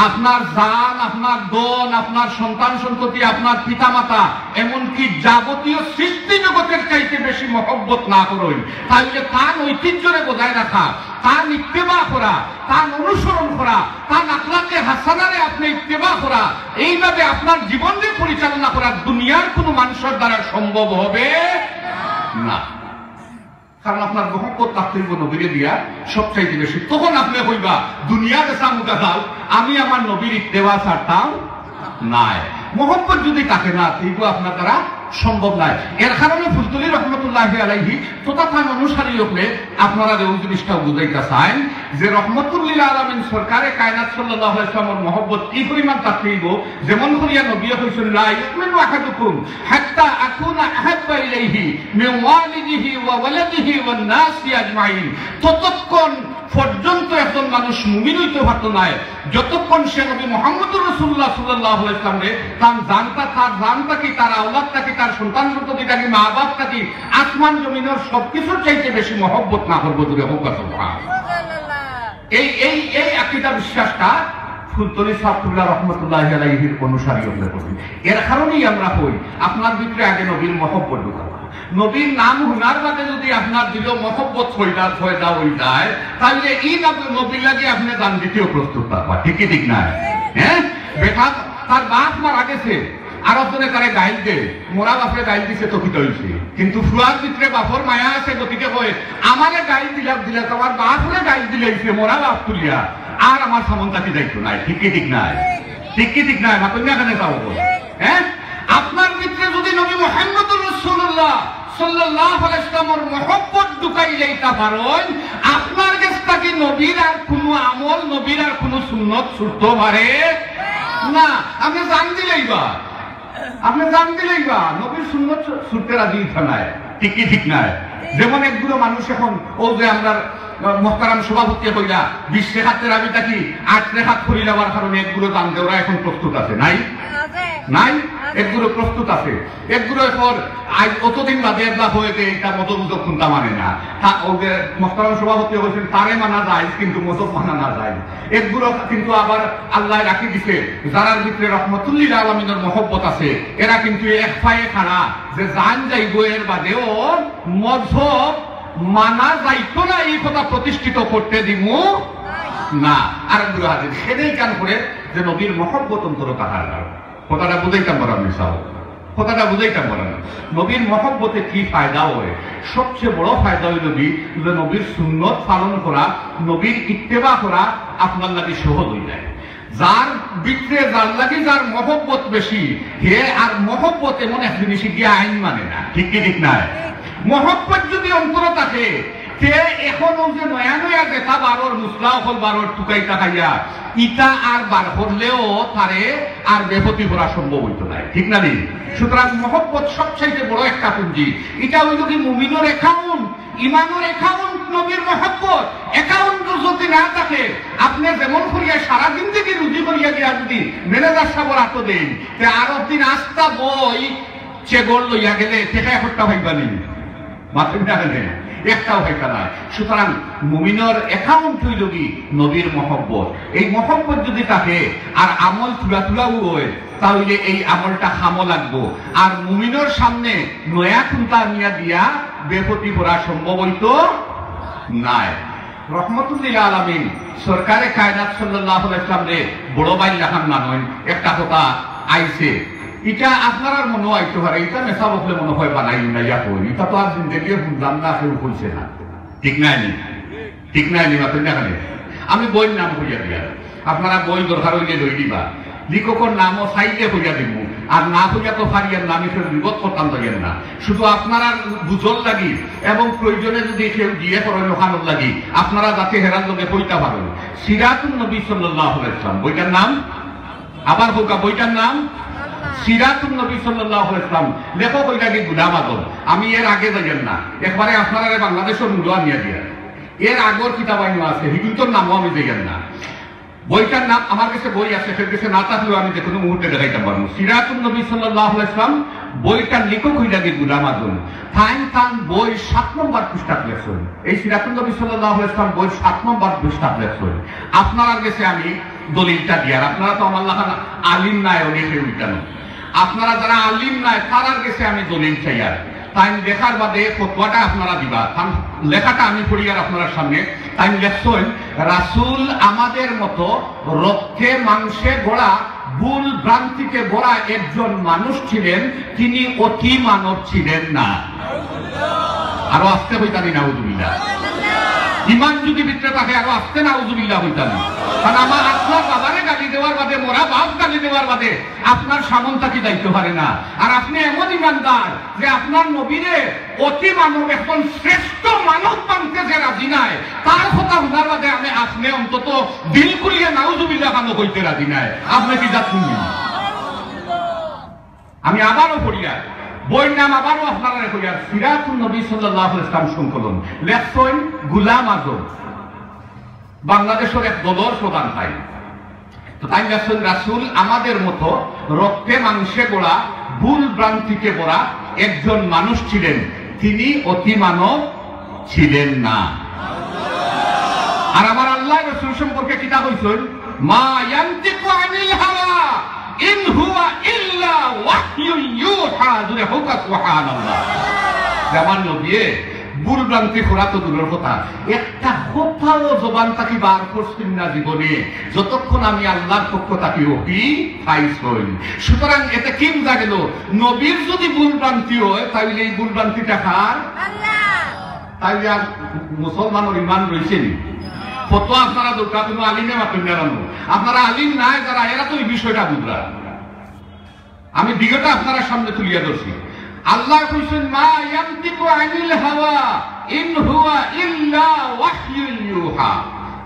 আপনার জান, আপনার দন, আপনার সন্তান সন্ততি, আপনার পিতামাতা, এমনকি যাবতীয় সৃষ্টি জগতের চাইতে বেশি মহব্বত না করেন, তাহলে তার ঐতিহ্যরে বজায় রাখা, তার ইত্তেবা করা, তার অনুসরণ করা, তার আখলাকে হাসানারে আপনি ইত্তেবা করা, এইভাবে আপনার জীবনকে পরিচালনা করা দুনিয়ার কোনো মানুষের দ্বারা সম্ভব হবে না। কারণ আপনার মহব্বত তাৎপর্য নবীরে দিয়া সবচাইতে বেশি। তখন আপনি কইবা দুনিয়াতে সামুকা দাও, আমি আমার নবীর ইত্তেবা ছাড়তাম নাই। মহব্বত যদি থাকে না এইগুলো আপনার দ্বারা সম্ভব নাই। এর কারণে ফুলতুলি রহমতুল্লাহি আলাইহি তথা তার অনুসারী হলে আপনারা এই জিনিসটা বুঝাইতে চান যে রহমতুল্লিল আলামিন সরকারে কায়নাত সাল্লাল্লাহু আলাইহি ওয়াসাল্লামের মহব্বত কি পরিমাণ তাৎপর্য, যেমন করিয়া নবী কইছেন লা ইউমিনু আহাদুকুম হাত্তা আকুনা আহাব্বা ইলাইহি মিন ওয়ালিদিহি ওয়া ওয়ালাদিহি ওয়ান নাসি আজমাইন, ততক্ষণ পর্যন্ত একজন মানুষ মুমিন হইতে পারত না যতক্ষণ সে নবী মুহাম্মদুর রাসূলুল্লাহ সাল্লাল্লাহু আলাইহি ওয়াসাল্লাম রে তার জানটা কি, তার আওলাদটা কি, তার সন্তান সন্ততিটা কি, মা বাপটা কি, আসমান জমিনের সবকিছুর চাইতে বেশি মহব্বত না করবো দূরে হোক। এই আকীদা বিশ্বাসটা ফুলতলি সাবতুল্লাহ রহমতুল্লাহি আলাইহির অনুসারী হতে হবে। এর কারণেই আমরা কই আপনার ভিতরে আগে নবীর মহব্বত ঢুকাবো। নবীর নাম হুনার বাদে যদি আপনার দিল মহব্বত ফয়দা হয়ে যায়, তাহলে এই নবীর লাগে আপনি দান দিতেও প্রস্তুত থাকবা। ঠিকই ঠিক না? হ্যাঁ, বেটা তার বাপ মারা গেছে, আর একজনে তারে গাইল দে, মোরা বাপরে গাইল দিছে তো কিটা হইছে, কিন্তু ফুয়ার ভিতরে বাপর মায়া আছে, গতিকে কয় আমারে গাইল দিলা তোমার বাপরে গাইল দিলাইছে, মোরা বাপ তুলিয়া আর আমার সামন্তাকে যাইতো নাই। ঠিকই ঠিক নাই? ঠিকই ঠিক নাই? মাতন্যা কেন যাবো? হ্যাঁ, আপনার ভিতরে যদি নবী মুহাম্মদুর রাসূলুল্লাহ সাল্লাল্লাহু আলাইহি ওয়াসাল্লামের মহব্বত ঢুকাই যাইতা পারেন, আপনার কাছে কি নবীর আর কোনো আমল, নবীর আর কোনো সুন্নত ছুটতে পারে না। আপনি জান দিলেইবা, নবীর সুন্নত ছুটতে রাজি নাই। ঠিকই ঠিক নাই? যেমন একগুলো মানুষ এখন ও যে আমরা মহতারাম সভাপতি হইলা 20 রেখাতের আমি থাকি 8 রেখাত করি যাওয়ার কারণে একগুলো দান দেওয়া এখন প্রস্তুত আছে নাই? নাই, একগুলো প্রস্তুত আছে। একগুলো এখন আজ অতদিন বাদে একলা হয়ে যে এটা মতবুজক কোনটা মানে না, ওদের মহতারাম সভাপতি হয়েছেন তারে মানা যায় কিন্তু মতব মানা না যায়। একগুলো কিন্তু আবার আল্লাহ রাখি দিছে যারার ভিতরে রহমতুল্লিল আলামিনের মহব্বত আছে, এরা কিন্তু এক পায়ে খাড়া যে জান যাইব এর বাদেও মজহব মানা যাইতো না, এই কথা প্রতিষ্ঠিত করতে দিব না। আর সেটাই কান করে যে নবীর মহব্বত অন্তর কাহার কথাটা বুঝাইতাম বড় আমি সাহ, কথাটা বুঝাইতাম বড় না। নবীর মহব্বতে কি ফায়দা হয়? সবচেয়ে বড় ফায়দা হইল যে নবীর সুন্নত পালন করা, নবীর ইত্তেবা করা আপনার লাগে সহজ হয়ে যায়। যার ভিতরে যার লাগি যার মহব্বত বেশি, হে আর মহব্বত এমন এক জিনিস গিয়ে আইন মানে না, ঠিক কি ঠিক নাই? মহব্বত যদি অন্তর থাকে, তে এখনো যে নয়া নয়া দেখা বারোর মুসলা হল বারোর টুকাইটা খাইয়া ইটা আর বার করলেও তারে আর বেপতি করা সম্ভব হইতো না, ঠিক না নি? সুতরাং মহব্বত সবচাইতে বড় একটা পুঁজি। এটা হইল কি মুমিনের অ্যাকাউন্ট, ইমানের অ্যাকাউন্ট, নবীর মহব্বত অ্যাকাউন্ট যদি না থাকে, আপনি যেমন করিয়া সারা জিন্দগি রুজি করিয়া দিয়া যদি ম্যানেজার সাবর আত দেন, তে আরো দিন আস্তা বই চেগড় লইয়া গেলে টেকা একটা ভাইবা নিন, মাথুর না গেলে একটাও হইতা না। সুতরাং মুমিনের অ্যাকাউন্ট হইল কি নবীর মহব্বত। এই মহব্বত যদি থাকে আর আমল তুলা তুলাও হয়, তাহলে এই আমলটা খামো লাগবো। আর মুমিনের সামনে নয়া খুঁটা নিয়া দিয়া বেপতি করা সম্ভব হইতো নাই। রহমতুল্লাহ আলামিন সরকারে কায়নাত সাল্লাল্লাহু আলাইহি ওয়াসাল্লাম রে বড় ভাই লাখান মানুষ একটা কথা আইছে, এটা আপনার মনে আইতে পারে, এটা মেসা বসলে মনে হয় বানাই না ইয়া কই, এটা তো আর জিন্দগি শুনলাম না, কেউ বলছে না, ঠিক নাই নি? ঠিক নাই নি? মাত্র না খালি আমি বইয়ের নাম হইয়া দিয়া, আপনারা বই দরকার হইলে লই দিবা, লিখকের নামও চাইলে হইয়া দিব, আর না হইয়া তো ফারিয়ার নাম হিসেবে বিপদ করতাম লাগেন না। শুধু আপনারা বুঝল লাগি এবং প্রয়োজনে যদি কেউ দিয়ে করেন ওখানোর লাগি, আপনারা যাতে হেরার লোকে বইটা পারেন। সিরাতুন নবী সাল্লাল্লাহু আলাইহি ওয়াসাল্লাম বইটার নাম, আবার হোকা বইটার নাম সিরাতুন নবী সাল্লাল্লাহু আলাইহি ওয়াসাল্লাম, লেখক হইলা কি গুলাম আজম। আমি এর আগে যাইয়েন না, একবারে আপনারা বাংলাদেশের মূল্য নিয়ে দিয়া, এর আগর কিতাব আইন আছে, হিগুন্তর নামও আমি যাইয়েন না। বইটার নাম আমার কাছে বই আছে, সে কাছে না থাকলেও আমি যে কোনো মুহূর্তে দেখাইতে পারবো। সিরাতুন নবী সাল্লাল্লাহু আলাইহি ওয়াসাল্লাম বইটার লেখক হইলা কি গুলাম আজম। থান বই 7 নম্বর পৃষ্ঠা লেখছেন। এই সিরাতুন নবী সাল্লাল্লাহু আলাইহি ওয়াসাল্লাম বই 7 নম্বর পৃষ্ঠা লেখছেন। আপনার কাছে আমি দলিলটা দিয়ার, আপনারা তো আমার লাগান আলিম নাই অনেকে উল্টানো, আপনারা যারা আলিম নাই তারার কাছে আমি দলিল চাই। আর তাই লেখার বাদে ফতোয়াটা আপনারা দিবা, লেখাটা আমি পড়ি আর আপনার সামনে। তাই লেখছেন, রাসূল আমাদের মতো রক্তে মাংসে গড়া ভুল ভ্রান্তিতে গড়া একজন মানুষ ছিলেন, তিনি অতি মানব ছিলেন না। আরো আসতে হইতানি নাউযুবিল্লাহ। ইমান যদি ভিতরে থাকে আরো আসতে নাউযুবিল্লাহ হইতানি। কারণ আমার আপনার বাবারে গালি দেওয়ার বাদে, মোরা বাপ গালি দেওয়ার বাদে আপনার সামনটা কি দায়িত্ব পারে না। আর আপনি এমন ইমানদার যে আপনার নবীরে অতি মানব, এখন শ্রেষ্ঠ মানব মানতে যে রাজি নাই, তার কথা শোনার বাদে আমি আপনি অন্তত দিল খুলিয়ে নাউযুবিল্লাহ কেন কইতে রাজি নাই? আপনি কি যা শুনি? আমি আবারও পড়িয়া বইয়ের নাম আবারও আপনারা কইয়া, সিরাতুন নবী সাল্লাল্লাহু আলাইহি ওয়াসাল্লাম সংকলন, লেখছেন গুলাম আজম, বাংলাদেশের এক দলের প্রধান ভাই। তো তাই লেখছেন, রাসূল আমাদের মতো রক্তে মাংসে গড়া ভুল ভ্রান্তিতে গড়া একজন মানুষ ছিলেন, তিনি অতি মানব ছিলেন না। আর আমার আল্লাহ রাসূল সম্পর্কে কিতা কইছেন, মা ইয়ানতিকু আনিল হাওয়া ইন হুয়া ইল্লা ওয়াহয়ুন ইউহা। জুরে হোক সুবহানাল্লাহ। যেমন নবী ভুল ভ্রান্তি করা তো দূরের কথা, একটা কথাও জবান থাকি বার করছেন না জীবনে, যতক্ষণ আমি আল্লাহর পক্ষ থাকি ওহি পাইছই। সুতরাং এতে কি বোঝা গেল, নবীর যদি ভুল ভ্রান্তি হয় তাহলে এই ভুল ভ্রান্তিটা কার? তাইলে আর মুসলমানের ইমান রয়েছে নি? ফতোয়া আপনারা দরকার, কোনো আলিমে মাতুন জানানো, আপনারা আলিম নাই যারা, এরা তো এই বিষয়টা বুঝরা। আমি দিগটা আপনারা সামনে তুলিয়া ধরছি। আল্লাহ কইছেন, মা ইয়ানতিকু আনিল হাওয়া ইন হুয়া ইল্লা ওয়াহয়ুন ইউহা।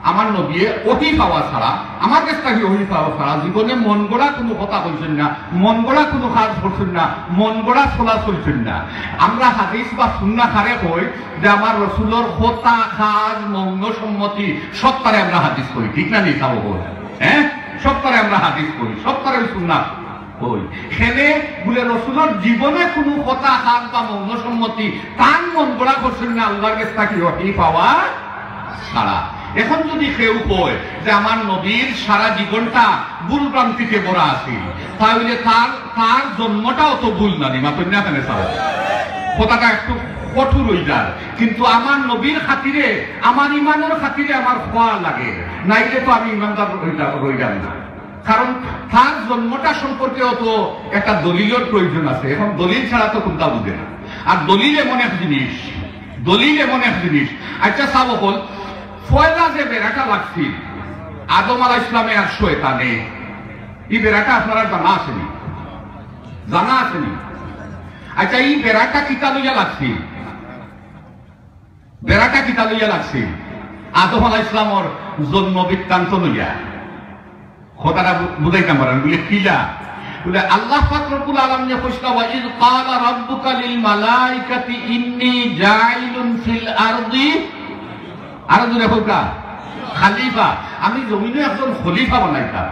আমার নবী ওহি পাওয়া ছাড়া, আমার কাছ থেকে ওহি পাওয়া ছাড়া জীবনে মন গড়া কোনো কথা কইছেন না, মন গড়া কোনো কাজ করছেন না, মন গড়া চলা চলছেন না। আমরা হাদিস বা সুন্নাহ খারে কই যে আমার রাসূলের কথা, কাজ, মৌন সম্মতি সবটারে আমরা হাদিস করি, ঠিক না? নেই খাবো হ্যাঁ, সবটারে আমরা হাদিস করি, সবটারে সুন্নাহ কই। খেলে বলে রাসূলের জীবনে কোনো কথা, কাজ বা মৌন সম্মতি তান মন গড়া করছেন না, আল্লাহর কাছ থেকে ওহি পাওয়া ছাড়া। এখন যদি কেউ কয় যে আমার নবীর সারা জীবনটা ভুল ভ্রান্তিতে ভরা আছে, তাহলে তার জন্মটাও তো ভুল না, মাত্র না কেন? কথাটা একটু কঠোর হয়ে যায়, কিন্তু আমার নবীর খাতিরে, আমার ইমানের খাতিরে আমার খোয়া লাগে, নাইলে তো আমি ইমানদার হয়ে যাব না। কারণ তার জন্মটা সম্পর্কেও তো একটা দলিলের প্রয়োজন আছে। এখন দলিল ছাড়া তো কোনটা বুঝে না। আর দলিল এমন এক জিনিস, দলিল এমন এক জিনিস। আচ্ছা সাব হল, ফয়লা যে বেড়াটা লাগছিল, আদম আলাইহিস সালামে আর শয়তানে এই বেড়াটা আপনারা জানা আসেনি? জানা আসেনি? আচ্ছা, এই বেড়াটা কিতা লইয়া লাগছে? বেড়াটা কিতা লইয়া লাগছে? আদম আলাইহিস সালামর জন্ম বৃত্তান্ত লইয়া। কথাটা বুঝাইতাম পারেন বলে কিলা বলে আল্লাহ পাক রব্বুল আলামিন কইসা ওয়া ইয ক্বালা রাব্বুকা লিল মালাইকাতি ইন্নী জাইলুন ফিল আরদি, আর জোরে হোকা খলিফা, আমি জমিনে একজন খলিফা বানাইতাম।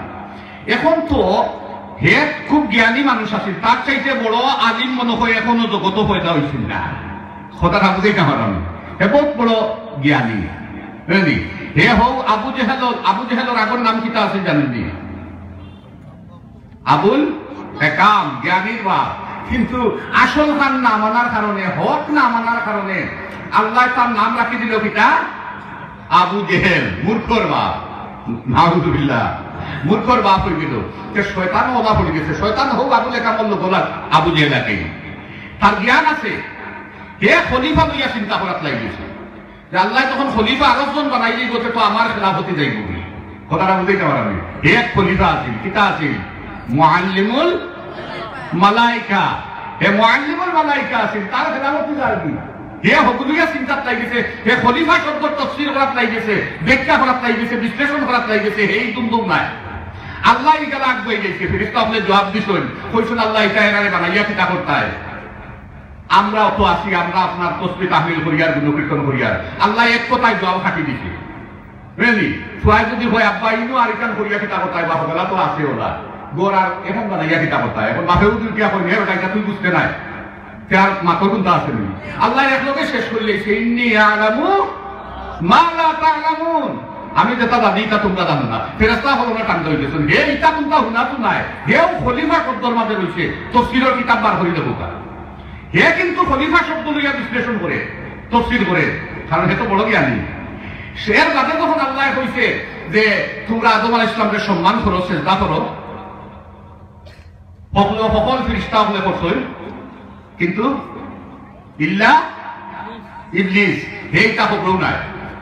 এখন তো হে খুব জ্ঞানী মানুষ আছে, তার চাইতে বড় আলিম মনে হয় এখনো জগত পয়দা হয়েছিল না। কথাটা বুঝাইতাম পারেন, হে বহুত বড় জ্ঞানী। বুঝলি? হে হও আবু জেহেলর আগর নাম কিতা আছে জানেননি? আবুল হেকাম, জ্ঞানীর বাপ। কিন্তু আসল খান না মানার কারণে, হক না মানার কারণে আল্লাহ তার নাম রাখি দিল কিটা? আবু জেহেল, মূর্খর বাপ। নাউযুবিল্লাহ, মূর্খর বাপ হয়ে গেল। শয়তান ওলা পড়ে গেছে। শয়তান হোক আবুল হেকাম বলল গোলাপ আবু জেহেলাকে। তার জ্ঞান আছে, হে খলিফা লইয়া চিন্তা করাত লাগিয়েছে যে আল্লাহ তখন খলিফা আরেকজন বানাই দিয়ে গেছে, তো আমার খেলাফতি যাইব। কথাটা বুঝাইতে পারেন? হে খলিফা আছিল, কিতা আছিল? মুআল্লিমুল মালাইকা। হে মুআল্লিমুল মালাইকা আছিল, তার খেলাফতি যাইবি। হে হকুলিয়া চিন্তাত লাগিছে, হে খলিফা শব্দ তাফসীর করাত লাগিছে, ব্যাখ্যা করাত লাগিছে, বিশ্লেষণ করাত লাগিছে। এই দুমদুম নাই। আল্লাহ ইকালা আগুয়ে গেছে। ফেরেশতা আপনি জবাব দিছেন, কইছেন আল্লাহ এটা এরারে বানাইয়া কিতা করতায়। আমরাও তো আছি, আমরা আপনার তসবিহ তাহলিল করিয়ার, গুণকীর্তন করিয়ার। আল্লাহ এক কথায় জবাব খাটি দিছে। বুঝলি? সোয়াই যদি হয় আব্বা ইনু আর ইকান করিয়া কিতা করতায়, বাপ বেলা তো আছে ওলা গোর আর এখন বানাইয়া কিতা করতায়। এখন বাপেও যদি কিয়া করি ওটা তুই বুঝতে নাই, তার মাথা কোনটা আসেনি। আল্লাহ এক লোকে শেষ করলে ইন্নী আ'লামু মা লা তা'লামুন, আমি যেটা জানি তা তোমরা জানো না। ফেরেশতা হলো না টান ধরে হে ইটা তোমরা হুনা তো নাই। হেও খলিফা শব্দর মাঝে রয়েছে, তাফসীরের কিতাব বার করে দেবো। হে কিন্তু খলিফা শব্দ লইয়া বিশ্লেষণ করে, তাফসীর করে, কারণ হে তো বড় জ্ঞানী। এর বাদে যখন আল্লাহ কইছে যে তোমরা আদম আলাইহিস সালামকে সম্মান করো, সিজদা করো, সকল ফেরেশতা হলে করছই, কিন্তু ইল্লা ইবলিস হে তা কবরও নাই।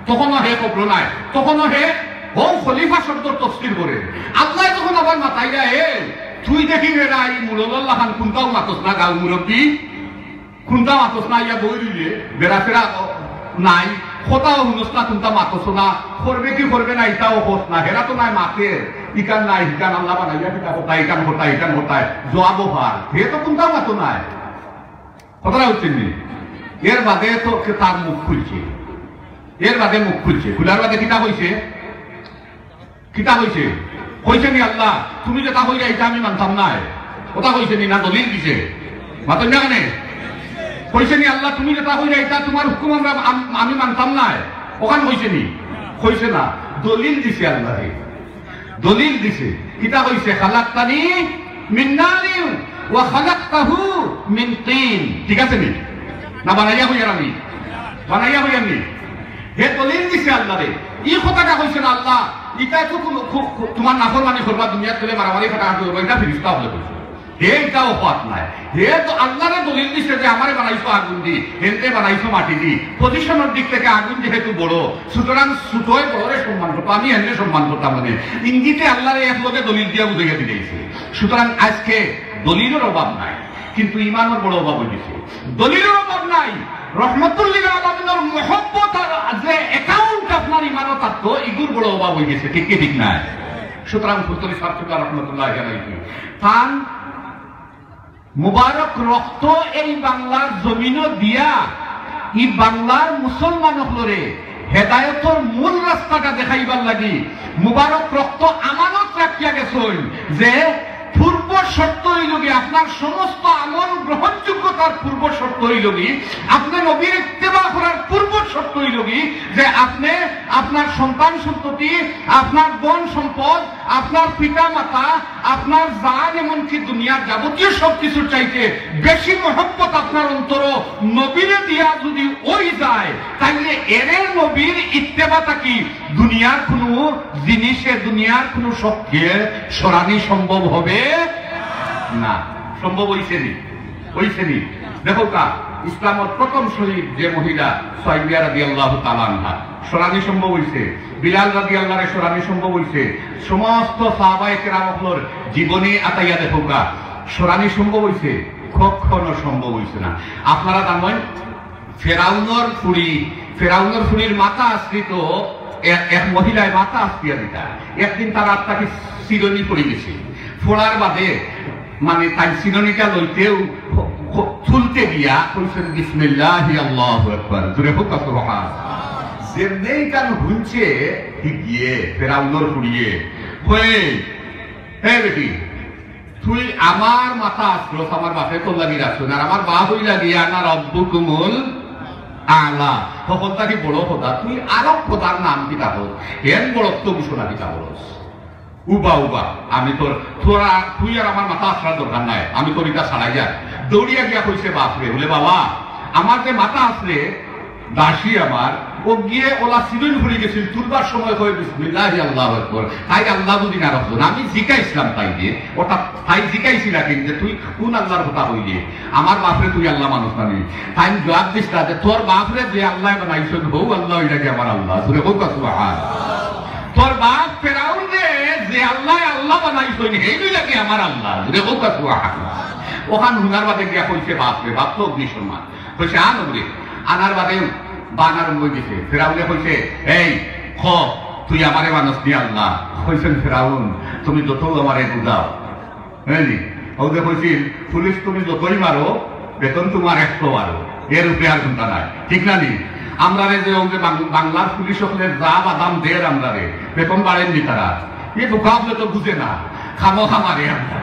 তখনও হে কবর নাই, তখনও হে ও খলিফা শব্দ তাফসীর করে। আল্লাহ যখন আবার মাতাইয়া হে তুই দেখি রে আই মুরল্লাহ খান কোনটাও মাতস না, গাল মুরব্বী কোনটা মাতস না, ইয়া বই দিলে বেড়াফেরা নাই, কোথাও হুনস না, কোনটা মাতস না, করবে কি করবে না এটাও হোস না। হেরা তো নাই মাতে ইকান নাই, ইকান আল্লাহ বানাইয়া পিতা কোথায়, ইকান কোথায়, ইকান কোথায় জবাবও ভার, হে তো কোনটাও মাত নাই। কথাটা হচ্ছে নি? এর বাদে তো তার মুখ খুলছে, এর বাদে মুখ খুলছে। খুলার বাদে কিতা হয়েছে? কিতা হয়েছে? কইছে নি আল্লাহ তুমি যেটা হইয়া এটা আমি মানতাম না, কথা কইছে নি? না দলিল দিছে? মাতন না কেন? কইছে নি আল্লাহ তুমি যেটা হইয়া এটা তোমার হুকুম আমরা আমি মানতাম না, ওখান কইছে নি? কইছে না, দলিল দিছে আল্লাহ, দলিল দিছে। কিতা কইছে? খালাকতানি মিন নারিন ওয়া খালাকতাহু মিন তিন। ঠিক আছে নি? না বানাইয়া হইয়া আমি বানাইয়া হইয়া আমি হে দলিল দিছে আল্লাহ রে। এই কথাটা কইছে না আল্লাহ এটা তো তোমার নাফরমানি করবা, দুনিয়াত করে মারামারি ফাটা করবা, এটা ফেরেশতা হলে কইছে। হে এটাও পাত নাই, হে তো আল্লাহরে দলিল দিছে যে আমারে বানাইছো আগুন দি, হেনতে বানাইছো মাটি দি। পজিশনের দিক থেকে আগুন যেহেতু বড়, সুতরাং সুতোয় বড়রে সম্মান করতো, আমি হেনতে সম্মান করতাম। মানে ইঙ্গিতে আল্লাহরে এক লোকে দলিল দিয়া বুঝাইয়া দিয়েছে। সুতরাং আজকে দলিলের অভাব নাই, কিন্তু ইমানের বড় অভাব হয়েছে। দলিলের অভাব নাই, রহমতুল্লিল আলামিনের মহব্বত আর যে অ্যাকাউন্ট আপনার ইমানত থাকতো, এগুর বড় অভাব হয়ে গেছে। ঠিক কি ঠিক নাই? সুতরাং ফুলতলি সার্থকা রহমতুল্লাহ জানাইছি তান মুবারক রক্ত এই বাংলার জমিনও দিয়া ই বাংলার মুসলমান হলরে হেদায়তর মূল রাস্তাটা দেখাইবার লাগি মুবারক রক্ত আমানত রাখিয়া গেছেন যে পূর্ব শর্ত হইল কি আপনার সমস্ত আমল গ্রহণযোগ্যতার পূর্ব শর্ত হইল কি আপনি নবীর ইত্তেবা করার পূর্ব শর্ত হইল কি যে আপনি আপনার সন্তান সন্ততি, আপনার বন সম্পদ, আপনার পিতা মাতা, আপনার জান, এমনকি দুনিয়ার যাবতীয় সবকিছুর চাইতে বেশি মহব্বত আপনার অন্তর নবীরে দিয়া যদি ওই যায়, তাইলে এরে নবীর ইত্তেবাটা কি দুনিয়ার কোনো জিনিসে, দুনিয়ার কোনো শক্তি সরানি সম্ভব হবে না। সম্ভব হইছে নি? হইছে নি? দেখো কা ইসলামের প্রথম শহীদ যে মহিলা সুমাইয়া রাদিয়াল্লাহু তাআলা আনহা সোরানি সম্ভব হইছে, বিলাল রাদিয়াল্লাহু সোরানি সম্ভব হইছে, সমস্ত সাহাবায়ে কেরামগুলোর জীবনী আতাইয়া দেখোগা সোরানি সম্ভব হইছে, কখনো সম্ভব হইছে না। আপনারা জানেন ফেরাউনের ফুরির মাথা আশ্রিত এক মহিলায় মাথা আশ্রিয়া দিতা। একদিন তার আত্মাকে চিরনি পড়ে গেছে, ফোড়ার বাদে মানে তাই চিরনিটা লইতেও চুলতে দিয়া কইছেন বিসমিল্লাহি আল্লাহু আকবার, জোরে হোক সুবহান। যেমনেই কান হুঁচে গিয়ে ফেরাউনের ফুরিয়ে হয়ে, হে বেটি তুই আমার মাথা আশ্রস, আমার বাপে তোর লাগি রাখছো না, আর আমার বা হই লাগিয়ে আনার রব্বুকুমুল আলা, তখন তাকে বড় খোদা, তুই আরব খোদার নাম কি তাহল হেন বড়ত্ব ঘোষণা কি তাহলস উবা উবা, আমি তুই আর আমার মাথা আশ্রার দরকার নাই, আমি তোর এটা ছাড়াই যা। দৌড়িয়া গিয়া কইছে বাপরে, বলে বাবা আমার যে মাথা আসলে দাসী আমার ও গিয়ে ওলা সিরুন ঘুরে গেছিল, তুলবার সময় কয়ে বিসমিল্লাহি আল্লাহু আকবার, তাই আল্লাহ দুদিন আর রাখছো না। আমি জিজ্ঞাইছিলাম তাই দিয়ে, ওটা তাই জিজ্ঞাইছিল কিন্তু তুই কোন আল্লাহর কথা হইলে আমার বাপরে তুই আল্লাহ মানুষ নামি, তাই জবাব দিস না যে তোর বাপরে যে আল্লাহ বানাইছেন হৌ আল্লাহ ওইটাকে আমার আল্লাহ, জোরে হোক সুবহান। তোর বাপ ফেরাউন যে আল্লাহ আল্লাহ বানাইছেন এইগুলাকে আমার আল্লাহ, জোরে হোক সুবহান। ওখান হুনার বাদে গিয়া কইছে বাপরে, বাপ তো অগ্নিসম্মান কইছে আন ওগুলি, আনার বাদে বানার বই গেছে। ফেরাউনে কইছে এই খ তুই আমারে মানুষ নি আল্লাহ, কইছেন ফেরাউন তুমি যত আমারে বুঝাও, বুঝলি ওদের কইছিল পুলিশ তুমি যতই মারো বেতন তোমার 100 মারো, এর উপরে আর চিন্তা নাই, ঠিক না নি? আমরা রে যে বাংলার পুলিশ হলে যা বাদাম দের আমরা রে বেতন বাড়েননি তারা, এ বোকাবলে তো বুঝে না, খামো খামারে আমরা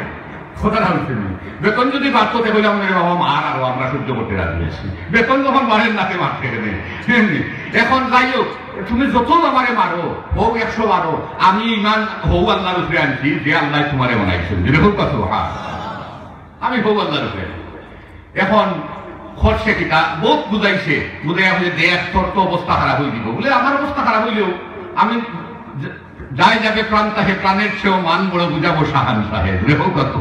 কথাটা হচ্ছে বেতন যদি বাড়তো তাহলে আমাদের বাবা মার আরো আমরা সহ্য করতে রাজি আছি, বেতন যখন বাড়েন নাতে মারতে গেলে এমনি। এখন যাই হোক তুমি যত আমারে মারো হোক 100 মারো, আমি ইমান হৌ আল্লাহর উপরে আনছি যে আল্লাহ তোমারে বানাইছেন, যেরকম কথা হ্যাঁ আমি হৌ আল্লাহর উপরে। এখন খরচে কিতা বহুত বুঝাইছে, বুঝাইয়া বলে দেখ তোর তো অবস্থা খারাপ হয়ে দিব, বলে আমার অবস্থা খারাপ হইলেও আমি যাই যাবে প্রাণ তাহে প্রাণের চেয়েও মান বড় বুঝাবো শাহান সাহেব, রেহো কত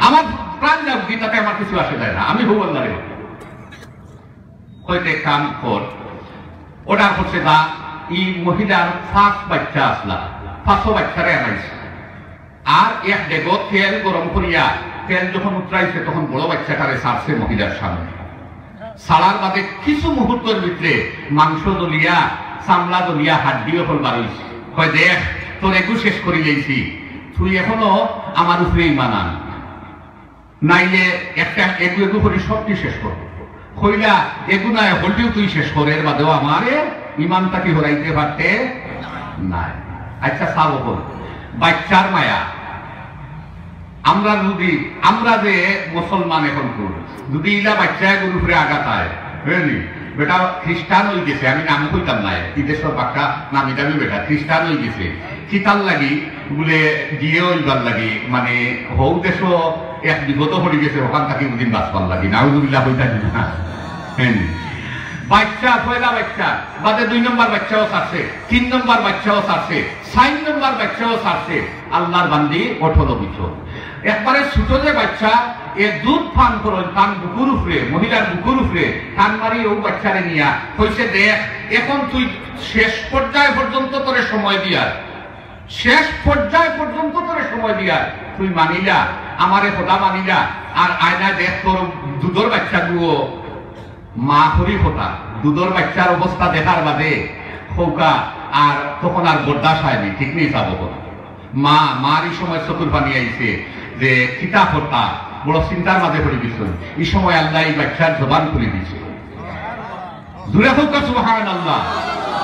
আমার প্রাণ যাবো কি তাতে আমার কিছু আসে যায় না, আমি হবো আল্লাহ রে হইতে কাম কর। ওটা হচ্ছে না এই মহিলার 5 বাচ্চা আসলা, 500 বাচ্চারে আনাইছে, আর এক ডেগো তেল গরম করিয়া তেল যখন উতরাইছে তখন বড় বাচ্চাটারে ছাড়ছে মহিলার সামনে। ছাড়ার বাদে কিছু মুহূর্তের ভিতরে মাংস দলিয়া চামড়া দলিয়া হাড্ডিও ফল বাড়িয়েছে, কয় দেখ তোর এগু শেষ করে গেছি, তুই এখনো আমার উপরেই মানান, নাইলে একটা এগু এগু করে সবটি শেষ কর, কইলা এগু নাই হলটিও তুই শেষ কর, এর বাদেও আমার ইমানটা কি হরাইতে পারতে নাই। আচ্ছা সাব হল বাচ্চার মায়া, আমরা যে মুসলমান এখন যদি ইলা বাচ্চা এগুলোর উপরে আঘাত হয় বুঝলি, বেটা খ্রিস্টান হয়ে গেছে, আমি নাম কইতাম নাই বিদেশের বাক্কা নামি দামি বেটা খ্রিস্টান হয়ে গেছে, কিতাল লাগি বলে গিয়ে ওইবার লাগি মানে হৌ দেশ এক বিগত হয়ে গেছে, ওখান থেকে দুদিন বাঁচবার লাগি নাউজুবিল্লাহ হইতাম না। বাচ্চা পয়লা বাচ্চা বাদে 2 নম্বর বাচ্চাও ছাড়ছে, 3 নম্বর বাচ্চাও ছাড়ছে, 4 নম্বর বাচ্চাও ছাড়ছে। আল্লাহর বান্দি 18 বছর একবারে ছোট যে বাচ্চা এ দুধ পান করেন তার বুকুর উপরে, মহিলার বুকুর উপরে টান মারি ও বাচ্চারে নিয়া কইছে দেখ এখন তুই শেষ পর্যায় পর্যন্ত তোরে সময় দিয়ার, শেষ পর্যায় পর্যন্ত তোরে সময় দিয়ার, তুই মানিলা আমারে খোদা মানিলা, আর আয়না দেখ তোর দুধর বাচ্চাগুলো মা হরি ফোটা, দুধর বাচ্চার অবস্থা দেখার বাদে খৌকা আর তখন আর বরদাস হয়নি, ঠিক নেই যাবো মারই সময় চতুর পানি আইছে যে কিতা ফোটা বড় চিন্তার মাঝে পড়ে গেছে, এই সময় আল্লাহ এই বাচ্চার জবান খুলে দিছে, জুড়ে হোক সুবহানাল্লাহ,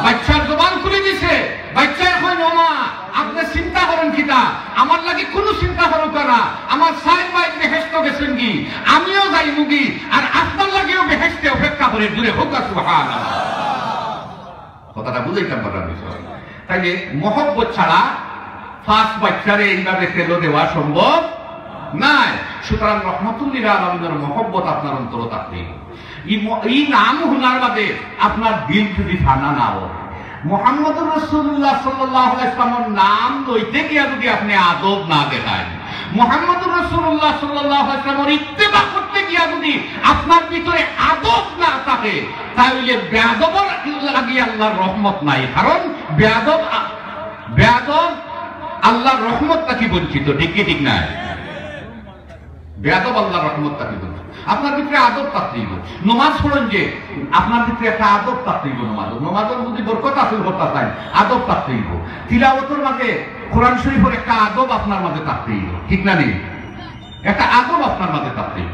বাচ্চার জবান খুলে দিছে। বাচ্চা এখন ওমা আপনি চিন্তা করেন কিতা, আমার লাগে কোনো চিন্তা করো না, আমার 4 ভাই বেহেশত গেছেন কি, আমিও যাই মুগি, আর আপনার লাগেও বেহেশতে অপেক্ষা করে, জুড়ে হোক সুবহানাল্লাহ। কথাটা বুঝাইতাম পারার বিষয়, তাইলে মহব্বত ছাড়া 5 বাচ্চারে এইভাবে তেল দেওয়া সম্ভব নাই। সুতরাং রহমতুল্লিল আলামিনের মহব্বত আপনার অন্তর থাকবে, এই নাম হুনার বাদে আপনার দিল যদি ঠান্ডা না হয়, মুহাম্মদুর রাসূলুল্লাহ সাল্লাল্লাহু আলাইহি ওয়াসাল্লামের নাম লইতে গিয়া যদি আপনি আদব না দেখান, মুহাম্মদুর রাসূলুল্লাহ সাল্লাল্লাহু আলাইহি ওয়াসাল্লামের ইত্তেবা করতে গিয়া যদি আপনার ভিতরে আদব না থাকে তাহলে বেয়াদবর লাগি আল্লাহর রহমত নাই, কারণ বেয়াদব আল্লাহর রহমত তাকে বঞ্চিত, ঠিক কি ঠিক না? বেয়াদব আল্লাহর রহমত তাকে বঞ্চিত। আপনার ভিতরে আদব থাকতেই নমাজ পড়েন, যে আপনার ভিতরে একটা আদব থাকতেই নমাজের যদি বরকত হাসিল করতে চান আদব থাকতেই তিলাওয়াতের মাঝে কোরআন শরীফের একটা আদব আপনার মাঝে থাকতেই, ঠিক না? নেই একটা আদব আপনার মাঝে থাকতেই।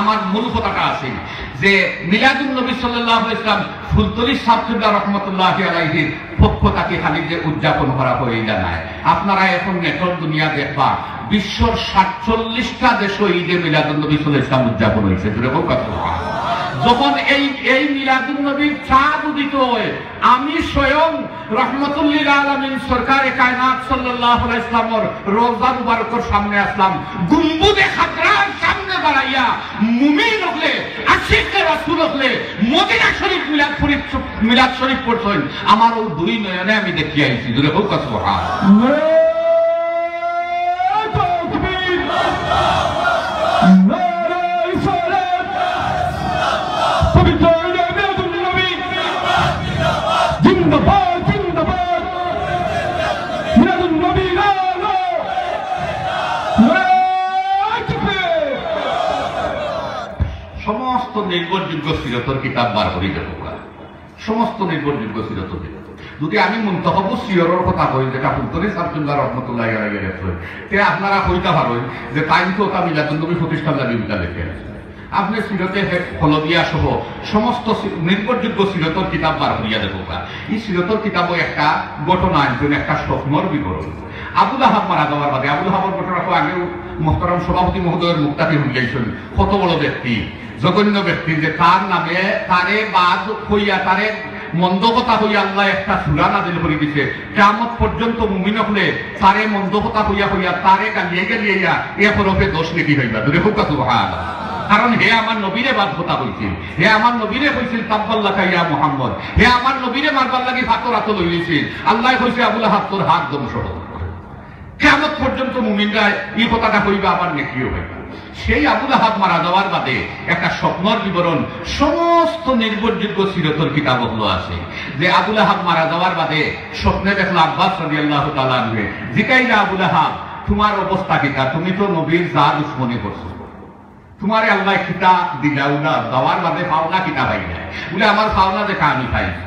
আমার মূল কথাটা আছে যে মিলাদুন নবী সাল্লাল্লাহু আলাইহি ওয়াসাল্লাম ফুলতলি সাহেব রাহমাতুল্লাহি আলাইহির পক্ষ থেকে খালি যে উদযাপন করা হয়ে যায়, আপনারা এখন নেটওয়ার্ক দুনিয়া দেখবা বিশ্বর 47টা দেশে ঈদে মিলাদুন নবী সাল্লাল্লাহু আলাইহি ওয়াসাল্লাম উদযাপন হয়েছে। যখন এই মিলাদুন নবীর চাঁদ উদিত হয়, আমি স্বয়ং রহমতুল্লিল আলামিন সরকারে কায়নাত সাল্লাল্লাহু আলাইহি ওয়াসাল্লামের রওজা মুবারকের সামনে আসলাম, গুম্বুদে খাতরার সামনে দাঁড়াইয়া মুমিন হলে আশিকে রাসূল হলে মদিনা শরীফ মিলাদ শরীফ পড়ছেন, আমার ওই দুই নয়নে আমি দেখি আইছি। জোরে হোক সুবহানাল্লাহ। সমস্ত নির্ভরযোগ্য সিরতর কিতাব বার করি দেবো, সমস্ত নির্ভরযোগ্য সিরতর কিতাব। যদি আমি মুনতাহব সিয়রের কথা কই, যেটা ফুলতলি সাবজুল্লাহ রহমতুল্লাহি আলাইহি লেখেন, তে আপনারা কইতে পারেন যে টাইম তো তা মিলাদুন নবী প্রতিষ্ঠান লাগি বিটা লেখেন। আপনি সিরতে হলদিয়া সহ সমস্ত নির্ভরযোগ্য সিরতর কিতাব বার করিয়া দেবো। এই সিরতর কিতাবও একটা ঘটনা আনছেন, একটা স্বপ্নর বিবরণ। আবুল আহাব মারা যাওয়ার বাদে, আবুল আহাবের ঘটনা তো আগেও মোহতারাম সভাপতি মহোদয়ের মুক্তাকে হইয়াছেন, কত বড় ব্যক্তি, জঘন্য ব্যক্তি, যে তার নামে তারে বাদ হইয়া তারে মন্দ কথা হইয়া আল্লাহ একটা সূরা নাযিল করে দিছে। কিয়ামত পর্যন্ত মুমিন হলে তারে মন্দ কথা হইয়া হইয়া তারে গালিয়া এ হরফে দোষ নেকি হইবা। দূরে হোক সুবহানাল্লাহ। কারণ হে আমার নবীরে বাদ কথা হইছিল, হে আমার নবীরে কইছিল তাব্বাল্লাকা ইয়া মুহাম্মদ, হে আমার নবীরে মারবার লাগি ফাতর আতল হইছে। আল্লাহ কইছে আবুল আহাব তোর হাত ধ্বংস হোক। কিয়ামত পর্যন্ত মুমিনরা এই কথাটা কইবা, আবার নেকিও হইবা। সেই আবুল আহাব মারা যাওয়ার বাদে একটা স্বপ্নর বিবরণ সমস্ত নির্ভরযোগ্য সিরতর কিতাবগুলো আছে, যে আবুল আহাব মারা যাওয়ার বাদে স্বপ্নে দেখলো আব্বাস রাদিয়াল্লাহু তাআলা আনহু জিকাইলা আবুল আহাব তোমার অবস্থা কিটা, তুমি তো নবীর যা দুশমনি করছো, তোমারে আল্লাহ কিতা দিলাও না, যাওয়ার বাদে পাওনা কিতা পাই না বলে আমার পাওনা দেখা আমি পাইছি।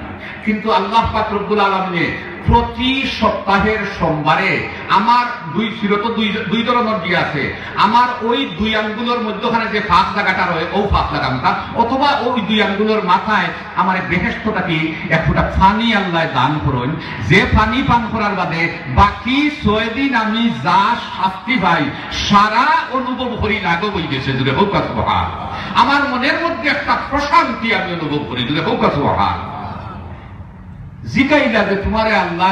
কিন্তু আল্লাহ পাক রব্বুল আলামিন প্রতি সপ্তাহের সোমবারে আমার দুই সিরত দুই ধরনের দিয়ে আছে, আমার ওই দুই আঙ্গুলের মধ্যখানে যে ফাঁস লাগাটা রয়ে ও ফাঁস লাগামটা, অথবা ওই দুই আঙ্গুলের মাথায় আমার বেহেশতটাকে একটা ফানি আল্লাহ দান করেন, যে ফানি পান করার বাদে বাকি 6 দিন আমি যা শাস্তি পাই সারা অনুভব করি লাগো বইতেছে। জুড়ে হোক সুবহানাল্লাহ। আমার মনের মধ্যে একটা প্রশান্তি আমি অনুভব করি। জুড়ে হোক সুবহানাল্লাহ। জিকাইলা যে তোমারে আল্লাহ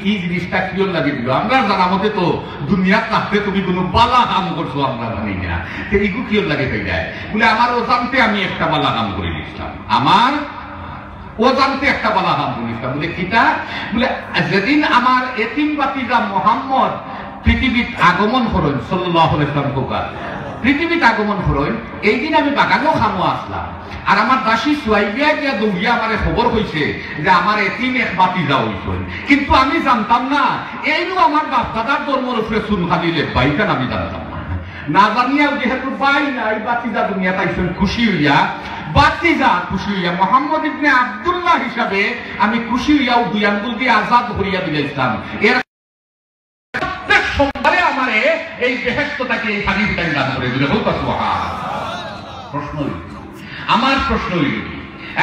ই জিনিসটা কিয় লাগি দিল, আমরা জানা মতে তো দুনিয়া থাকতে তুমি কোনো বালা কাম করছো আমরা জানি না, এইগু কিয় লাগে হয়ে যায় বলে আমার অজান্তে আমি একটা বালা কাম করে দিচ্ছিলাম, আমার অজান্তে একটা বালা কাম করে দিচ্ছিলাম। বলে কিটা বলে যেদিন আমার এতিম বাতিজা মুহাম্মদ পৃথিবীত আগমন করেন সাল্লাল্লাহু আলাইহি ওয়াসাল্লাম, পৃথিবীতে আগমন করেন, এই দিন আমি বাগানও খামো আসলাম, আর আমার দাসী সুয়াইবিয়া গিয়া দৌড়িয়া আমার খবর হয়েছে যে আমার এতিম এক বাতিজা হইছে, কিন্তু আমি জানতাম না এইনু আমার বাপ দাদার ধর্মের উপরে চুন খালিলে বাইকান আমি জানতাম না জানিয়াও যেহেতু পাই না এই বাতিজা দুনিয়া পাইছেন খুশি হইয়া, বাতিজা খুশি হইয়া মোহাম্মদ ইবনে আব্দুল্লাহ হিসাবে আমি খুশি হইয়াও দুই আঙ্গুল দিয়ে আজাদ করিয়া দিলাম। এর সোমবারে আমারে এই বেহেশতটাকে এই হাদিসটাই দান করে দিলে হোক সুবহানাল্লাহ। প্রশ্ন আমার প্রশ্ন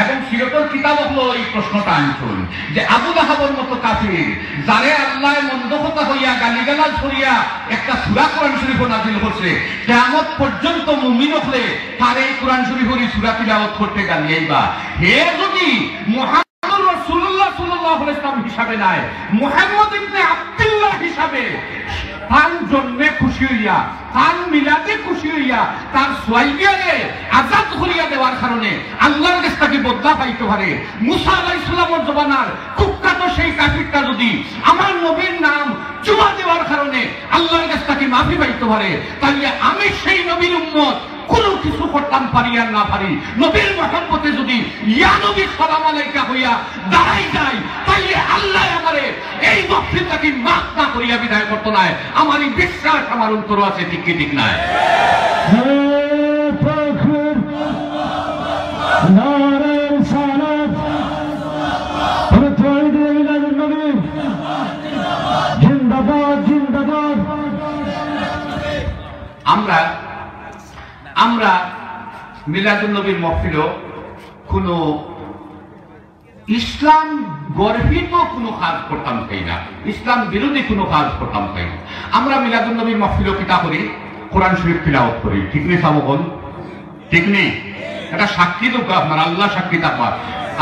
এবং সিরতের কিতাব হলো এই প্রশ্নটা আনছেন যে আবুল আহাবের মতো কাফির যারে আল্লাহ মন্দ কথা হইয়া গালিগালাজ করিয়া একটা সূরা কোরআন শরীফ নাযিল করছে, কিয়ামত পর্যন্ত মুমিন হলে তার এই কোরআন শরীফের সূরা তিলাওয়াত করতে গালিয়াইবা, হে যদি মুহাম্মদ রাসূলুল্লাহ সাল্লাল্লাহু আলাইহি ওয়াসাল্লাম হিসাবে নাই, মুহাম্মদ ইবনে আব্দুল্লাহ হিসাবে তার জন্মে খুশি হইয়া, তার মিলাদে খুশি হইয়া, তার সোয়াইবিয়ারে আজাদ করিয়া দেওয়ার কারণে আল্লাহর কাছ থেকে বদলা পাইতে পারে। মুসা আলাইহিস সালামের জমানার কুখ্যাত সেই কাফিরটা যদি আমার নবীর নাম চুমা দেওয়ার কারণে আল্লাহর কাছ থেকে মাফি পাইতে পারে, তাহলে আমি সেই নবীর উম্মত কোনো কিছু করতাম পারি আর না পারি, নবীর মহব্বতে যদি ইয়া নবী সালাম আলাইকা হইয়া দাঁড়াই যায়, তাইলে আল্লাহ আমারে এই বক্তৃতাকে মাফ না করিয়া বিদায় করতো না। আমার এই বিশ্বাস আমার অন্তর আছে, ঠিক কি ঠিক নাই? আমরা মিলাদুন নবীর মাহফিল কোন ইসলাম গর্বিত কোনো কাজ করতাম চাই না, ইসলাম বিরোধী কোনো কাজ করতাম চাই না। আমরা মিলাদুন নবীর মাহফিল কিতা করি? কোরআন শরীফ তিলাওয়াত করি, ঠিক নেই সাবগণ? ঠিক নেই? এটা সাক্ষী তো আপনার, আল্লাহ সাক্ষী থাকবা।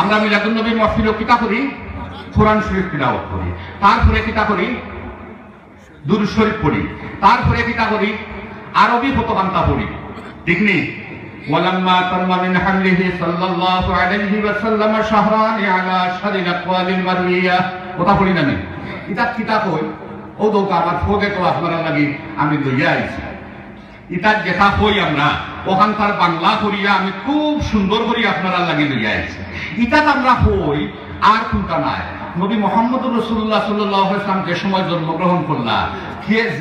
আমরা মিলাদুন নবীর মাহফিল কিতা করি? কোরআন শরীফ তিলাওয়াত করি। তারপরে কিতা করি? দুরূদ শরীফ পড়ি। তারপরে কিতা করি? আরবি ফতোয়ান্তা পড়ি, ঠিক নেই? ওয়ালাম্মা তাম্মা মিন হামলিহি সাল্লাল্লাহু আলাইহি ওয়া সাল্লাম শাহরানি আলা শারিল আকওয়ালিল মারওয়িয়া, কথা পড়ি না? এটা কিতা কই? ও তো আমার ফোকে তো আপনারা লাগি আমি লইয়া আইছি। এটা যেটা কই আমরা ওখানকার বাংলা করিয়া আমি খুব সুন্দর করি আপনারা লাগি লইয়া আইছি। এটা আমরা কই আর কোনটা নাই। নবী মুহাম্মদ রাসূলুল্লাহ সাল্লাল্লাহু আলাইহি ওয়াসাল্লাম যে সময় জন্মগ্রহণ করলা,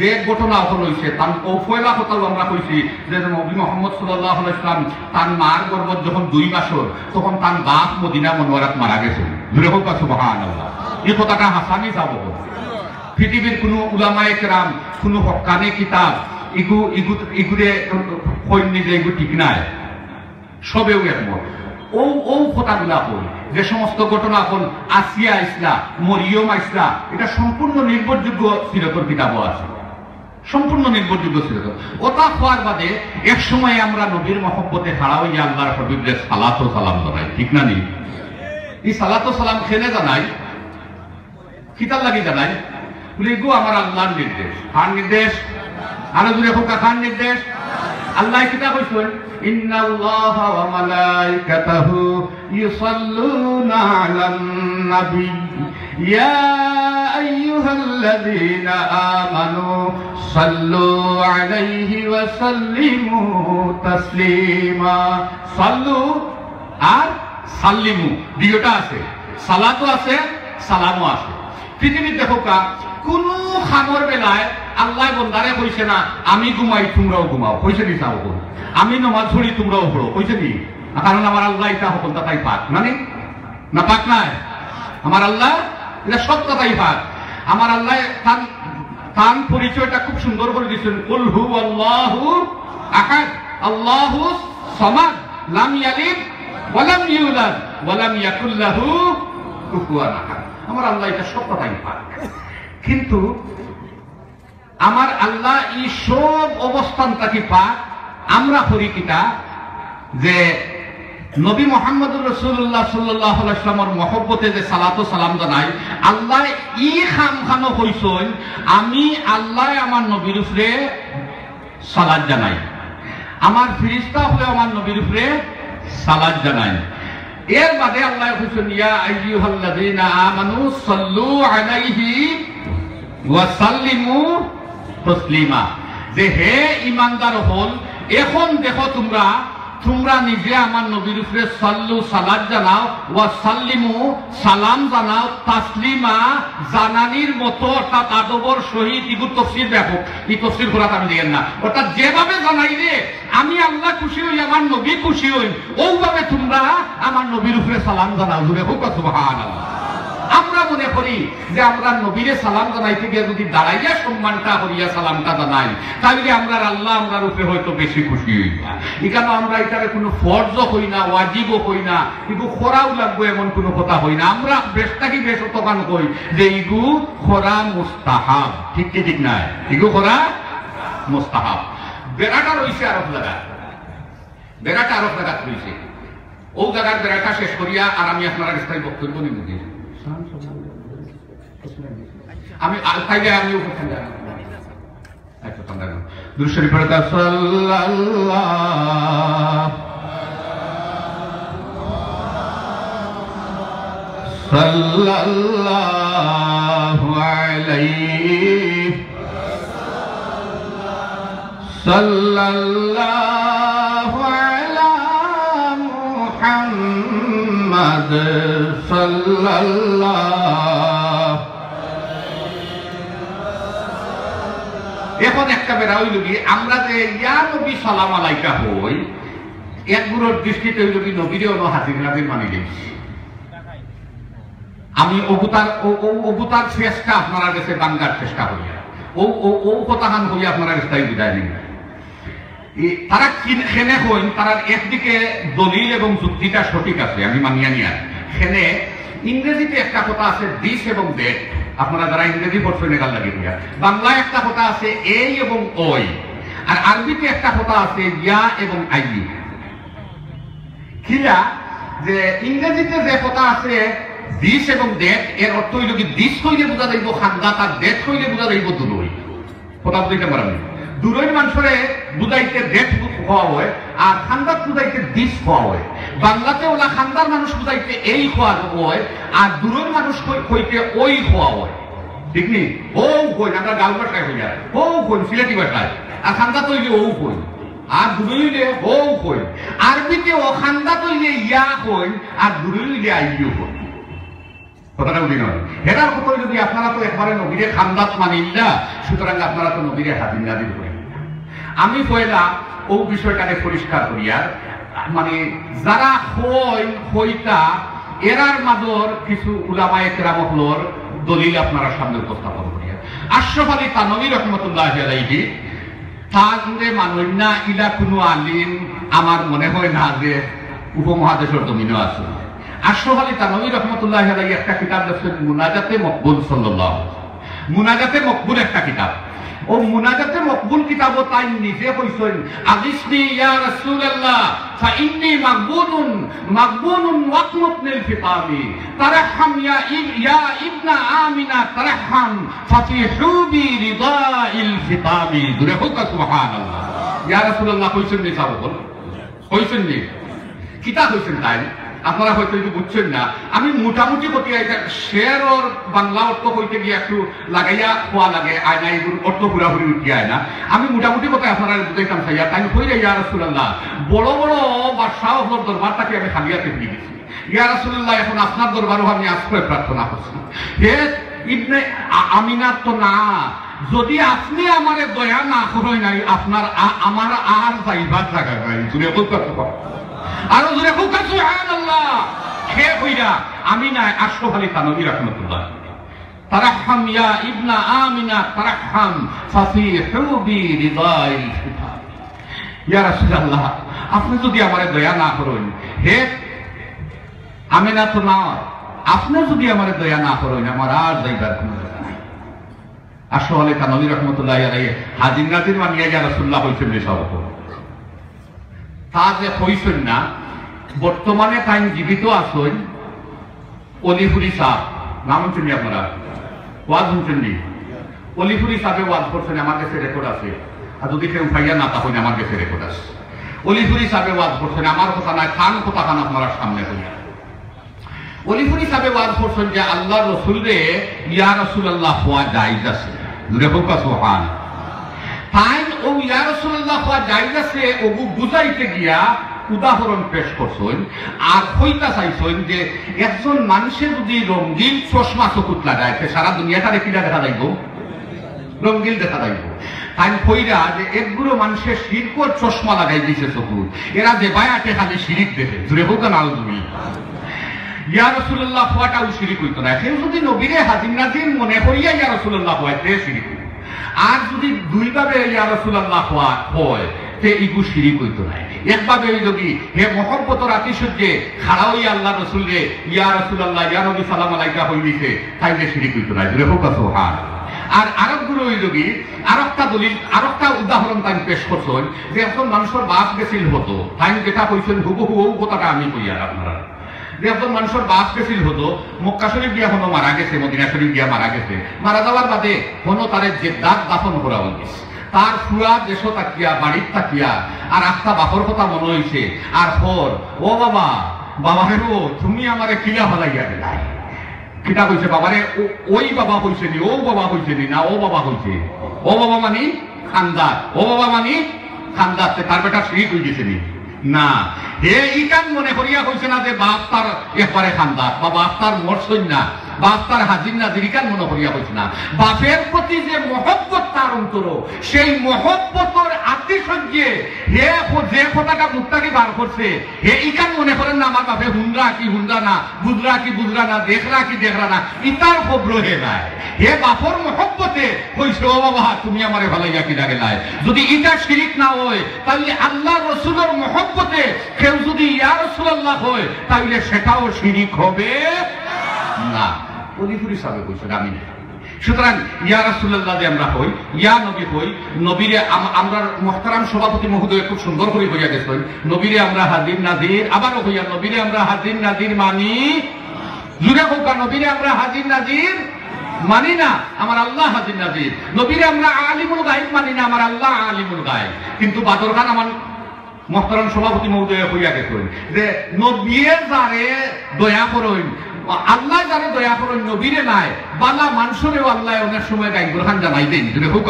যে ঘটনা হইছে তার পয়লা কথা আমরা কইছি যে নবী মুহাম্মদ সাল্লাল্লাহু আলাইহি ওয়াসাল্লাম তার মার গর্ভত যখন 2 মাসের, তখন তার বাপ মদিনা মুনাওয়ারাত মারা গেছে। জোরে হোক সুবহানাল্লাহ। এই কথাটা হাসানি যাব। পৃথিবীর কোনো উলামায়ে কেরাম, কোনো হক্কানি কিতাব ইগুরে কইনি যে এগু ঠিক নাই, সবেও একমত। ও কথাগুলা কই যে সমস্ত ঘটনা কোন আসিয়া ইসলা, মরিয়ম ইসলা, এটা সম্পূর্ণ নির্ভরযোগ্য সিরাতের কিতাবও আছে, সম্পূর্ণ নির্ভরযোগ্য সিরাত। ওটা হওয়ার বাদে এক সময় আমরা নবীর মহব্বতে খাড়া হইয়া আল্লাহর হাবিবের সালাত ও সালাম জানাই, ঠিক না? নি এই সালাত ও সালাম খেলে জানাই, কিতার লাগি জানাই? গো আমার আল্লাহর নির্দেশ। কার নির্দেশ? আরো দূরে হোক, কার নির্দেশ? আল্লাহ কিতাব কইছেন ইন্নাল্লাহা ওয়া মালাইকাতাহু ইউসাল্লুনা আলান নবী ইয়া আইয়ুহাল্লাযীনা আমানু সাল্লু আলাইহি ওয়া সাল্লিমু তাসলিমা। সাল্লু আর সাল্লিমু দুইটা আছে, সালাতও আছে, সালামও আছে। পৃথিবীর দেখো কোন খামর বেলায় আল্লাহ বন্দারে কইছে না আমি ঘুমাই তোমরাও ঘুমাও, কইছে নি? চাও আমি নমাজ পড়ি তোমরাও পড়ো, কইছে নি? কারণ আমার আল্লাহ এটা হকল তাই পাক মানে না, পাক নাই? আমার আল্লাহ এটা সব কথাই পাক। আমার আল্লাহ তার পরিচয়টা খুব সুন্দর করে দিচ্ছেন, কুল হু আল্লাহু আহাদ আল্লাহু সামাদ লাম ইয়ালিদ ওয়া লাম ইউলাদ ওয়া লাম ইয়াকুল লাহু কুফুয়ান আহাদ। আমার আল্লাহ এটা সব কথাই পাক। কিন্তু আমার আল্লাহ এই সব অবস্থানটাকে পাক। আমরা করি কিতা যে নবী মুহাম্মদুর রাসূলুল্লাহ সাল্লাল্লাহু আলাইহি ওয়াসাল্লামের মহব্বতে যে সালাত ও সালাম জানাই, আল্লাহ ই খামখানো কইছেন আমি আল্লাহ আমার নবীর উপরে সালাত জানাই, আমার ফেরেশতা হলে আমার নবীর উপরে সালাত জানাই। এর বাদে আল্লাহ কইছেন ইয়া আইয়ুহাল্লাযীনা আমানু সাল্লু আলাইহি ওয়া সাল্লিমু তাসলিমা, যে হে ঈমানদার হল এখন দেখো তোমরা নিজে আমার নবীর উপরে সাল্লু সালাত জানাও, ওয়া সাল্লিমু সালাম জানাও, তাসলিমা জানানির মতো, অর্থাৎ আদবর সহিত। ইগু তাফসীর ব্যাপক, এই তাফসীর করাত আমি দিয়েন না। অর্থাৎ যেভাবে জানাই রে আমি আল্লাহ খুশি হই, আমার নবী খুশি হই, ওইভাবে তোমরা আমার নবীর উপরে সালাম জানাও। জুড়ে হোক সুবহানাল্লাহ। আমরা মনে করি যে আমরা নবীরে সালাম জানাইতে গিয়ে যদি দাঁড়াইয়া সম্মানটা করিয়া সালামটা জানাই, তাহলে আমরা আল্লাহ আমরা রূপে হয়তো বেশি খুশি হই না। এখানে আমরা এটারে কোনো ফরজ হই না, ওয়াজিবও হই না, কিন্তু খরাও লাগবে এমন কোনো কথা হই না। আমরা বেশটাকে বেশ অতকান কই যে ইগু খরা মুস্তাহাব, ঠিক কি ঠিক নাই? ইগু খরা মুস্তাহাব। বেড়াটা রয়েছে আরব জায়গা, বেড়াটা আরব জায়গা রয়েছে, ও জায়গার বেড়াটা শেষ করিয়া আর আমি আপনারা স্থায়ী বক্তব্য নিব দিই। আমি আলতাইলে আমি উপর থেকে আচ্ছা তোমরা দুরূদ শরীফ পড়তে সাল্লাল্লাহু আলাইহি সাল্লাল্লাহু আলা মুহাম্মাদ সাল্লাল্লাহু। এখন একটা বেড়া হইল কি, আমরা যে ইয়া নবী সালাম আলাইকা হই, এক গুরুর দৃষ্টিতে হইল কি নবীরে হলো হাজির নাজির মানি গেছি। আমি অবতার চেষ্টা আপনারা কাছে বাঙ্গার চেষ্টা করিয়া ও কথাখান হইয়া আপনারা কাছে বিদায় নেই। তারা খেনে হইন, তারা একদিকে দলিল এবং যুক্তিটা সঠিক আছে, আমি মানিয়া নিয়া। খেনে ইংরেজিতে একটা কথা আছে দিস এবং দ্যাট, আপনারা যারা ইংরেজি পড়ছেন এগাল লাগে দিয়া। বাংলায় একটা কথা আছে এই এবং ওই, আর আরবিতে একটা কথা আছে ইয়া এবং আই। কিলা যে ইংরেজিতে যে কথা আছে দিস এবং দ্যাট, এর অর্থ হইল কি দিস হইলে বোঝা যাইব খান্দাত, আর দ্যাট হইলে বোঝা যাইব দুরই। কথা বুঝাইতে পারেন, দুরই মানুষরে বুঝাইতে দ্যাট হওয়া হয়, আর খান্দাত বুঝাইতে দিস হওয়া হয়। বাংলাতে ওলা খান্দার মানুষ বুঝাইতে এই হওয়া হয়, আর দূরের মানুষ হইতে ওই হওয়া হয়। ঠিক নেই? ও হই আমরা গাল ভাষায় হইয়া ও হই সিলেটি ভাষায়, আর খান্দাত হইলে ও হই, আর দূরে হইলে ও হই। আরবিতে ও খান্দাত হইলে ইয়া হই, আর দূরে হইলে আইও হই। কথাটা বুঝি নয়। এটার কথা যদি আপনারা তো একবারে নবীরে খান্দাত মানেন না, সুতরাং আপনারা তো নবীরে হাজির নাজির করেন। আমি পয়লা ও বিষয়টাকে পরিষ্কার করিয়া, মানে যারা হইতা এরার মাদর কিছু উলামায়ে কেরামহলর দলিল আপনারা সামনে উপস্থাপন করিয়া। আশরাফ আলী থানভী রহমাতুল্লাহি আলাইহি তারে মানেন না ইলা কোনো আলিম আমার মনে হয় না যে উপমহাদেশের জমিনও আছে। আশরাফ আলী থানভী রহমাতুল্লাহি আলাইহি একটা কিতাব লিখছেন মুনাজাতে মকবুল সাল্লাল্লাহু। মুনাজাতে মকবুল একটা কিতাব। ও মুনাজাতে মকবুল কিতাব তাই নিজে কইছেন আদিসনি ইয়া রাসূলুল্লাহ ফাইন্নী মাকবুনুন ওয়াকমুতনিল ফিতামি তারহাম ইয়া ইবনা আমিনা তারহাম ফাফি হুবি রিদাইল ফিতামি। দুরে হোক সুবহানাল্লাহ। ইয়া রাসূলুল্লাহ কইছেন নি সাহাবগণ, কইছেন নি কিতাব কইছেন তাই আপনারা হয়তো একটু বুঝছেন না। আমি মোটামুটি শেয়ার বাংলা অর্থ হইতে গিয়ে একটু লাগাইয়া খোয়া লাগে আয়না, এগুলো অর্থ পুরাপুরি উঠি আয় না। আমি মোটামুটি কথা আপনারা বুঝাইতাম চাইয়া তাই হইলে ইয়া রাসূলুল্লাহ বড় বড় বাদশাহ দরবারটাকে আমি খালিয়াতে ফিরে গেছি। ইয়া রাসূলুল্লাহ এখন আপনার দরবারও আমি আশ্রয় প্রার্থনা করছি। হে ইবনে আমিনা তো না, যদি আপনি আমারে দয়া না করেন নাই আপনার আমার আর যাইবার জায়গা নাই। জুড়ে আরো জোরে খুব সুবহানাল্লাহ। হে কইরা আমিনা আশরাফ আলী থানভী রাহমাতুল্লাহ তারহাম ইয়া ইবনা আমিনা তারহাম ফাফি হুবি রিদাইল ফিতাম। ইয়া রাসূলুল্লাহ আপনি যদি আমারে দয়া না করেন, হে আমিনা তো না, আপনি যদি আমারে দয়া না করেন আমার আর যাইবার কোনো জায়গা নাই। আশরাফ আলী থানভী রাহমাতুল্লাহি আলাইহি হাজির নাজির মানিয়া ইয়া রাসূলুল্লাহ হইছেন সব। তা যে হইছেন না, বর্তমানে তাই জীবিত আছেন অলিফুরি সাহ, নাম শুনি আপনারা ওয়াজ শুনছেন নি? অলিফুরি সাহেবে ওয়াজ করছেন, আমার কাছে রেকর্ড আছে, আর যদি কেউ ভাইয়া না তখন আমার কাছে রেকর্ড আছে। অলিফুরি সাহেবে ওয়াজ করছেন, আমার কথা নয়, খান কথা খান আপনারা সামনে হইয়া। অলিফুরি সাহেবে ওয়াজ করছেন যে আল্লাহ রসুলরে ইয়া রাসূলুল্লাহ হওয়া জায়েজ আছে। সুবহান। তাই ও ইয়া রাসূলুল্লাহ হওয়া জায়েজ আছে ওগু বুঝাইতে গিয়া উদাহরণ পেশ করছেন, আর হইতা চাইছেন যে একজন মানুষের যদি রঙিন চশমা চকুত লাগায় সারা দুনিয়াটারে কিনা দেখা যাইব, রঙিন দেখা যাইব। তাই কইরা যে একগুলো মানুষের শিরকর চশমা লাগাই দিয়েছে চকুত, এরা যে বায়াতে খালি শিরিক দেখে। জুড়ে হোক না তুমি ইয়া রাসূলুল্লাহ হওয়াটাও শিরিক হইতো না। কেউ যদি নবীরে হাজির নাজির মনে করিয়া ইয়া রাসূলুল্লাহ হওয়াতে শিরিক, আর যদি দুইভাবে ইয়া রাসূলুল্লাহ হয় তে ইগু শিরিক হইতো না। একভাবে যদি হে মহব্বতর আতিশয্যে খাড়া হইয়া আল্লাহ রসুল রে ইয়া রাসূলুল্লাহ ইয়া নবী সালাম আলাইকা হইছে তাইলে শিরিক হইতো না। জুড়ে হোক সুবহান। আর আরেকগুলো ওই যদি আরেকটা দলিল আরেকটা উদাহরণ তাই পেশ করছেন যে একজন মানুষের বাপ গেছিল হতো, তাই যেটা কইছেন হুবহু ও কথাটা আমি কইয়া আপনারা যে একজন মানুষের বাপ গেছিল হতো, মক্কা শরীফ গিয়া হনো মারা গেছে, মদিনা শরীফ গিয়া মারা গেছে, মারা যাওয়ার বাদে হনো তারে যে দাগ দাফন করা হয়েছে, তার ফুয়া দেশ তাকিয়া বাড়ির তাকিয়া আর একটা বাপর কথা মনে হয়েছে, আর হর ও বাবা বাবারে ও তুমি আমারে কিলা ফলাইয়া দিলাই। কিতা কইছে বাবারে ওই বাবা হইছে নি, ও বাবা হইছে নি, না ও বাবা হইছে। ও বাবা মানে খান্দার ও বাবা মানি খান্দার তার বেটা শিরিক হয়ে গেছে নি না হে ইকান মনে করিয়া হয়েছে না যে বাপ তার একবারে খান্দার বা বাপ তার মরসই না বাপ তার হাজির নাজির ইকান মনে করিয়া হয়েছে না বাপের প্রতি যে মহব্বত তার অন্তর সেই মহব্বতর আতিশয্যে হে যে কথাটা মুক্তাকে বার করছে হে ইকান মনে করেন না আমার বাপে হুন্ডা কি হুন্ডা না বুজরা কি বুজরা না দেখরা কি দেখরা না ইতার খবর হে নাই হে বাপর মহব্বতে কইছে ও বাবা তুমি আমারে ভালাইয়া কি লাগে নাই যদি ইটা শিরিক না হয় তাহলে আল্লাহ রসুলের মহব্বতে কেউ যদি ইয়া রাসূলুল্লাহ হয় তাহলে সেটাও শিরিক হবে না অলিপুরি সাহেব কইছেন আমি সুতরাং ইয়া রাসূলুল্লাহ যে আমরা হই ইয়া নবী হই নবীরে আমরা মুহতারাম সভাপতি মহোদয় খুব সুন্দর করে কইয়া গেছেন নবীরে আমরা হাজির নাজির আবারও হইয়া নবীরে আমরা হাজির নাজির মানি জুড়ে হোক নবীরে আমরা হাজির নাজির মানি না আমার আল্লাহ হাজির নাজির নবীরে আমরা আলিমুল গায়ব মানি না আমার আল্লাহ আলিমুল গায়ব কিন্তু বাদর খান আমার মুহতারাম সভাপতি মহোদয় কইয়া গেছেন যে নবীয়ে যারে দয়া করেন আল্লাহ যারা দয়া করেন নবীরে নাই বালা মানুষেরও আল্লাহ অনেক সময় গাইবুল খান জানাই দেন যদি হোক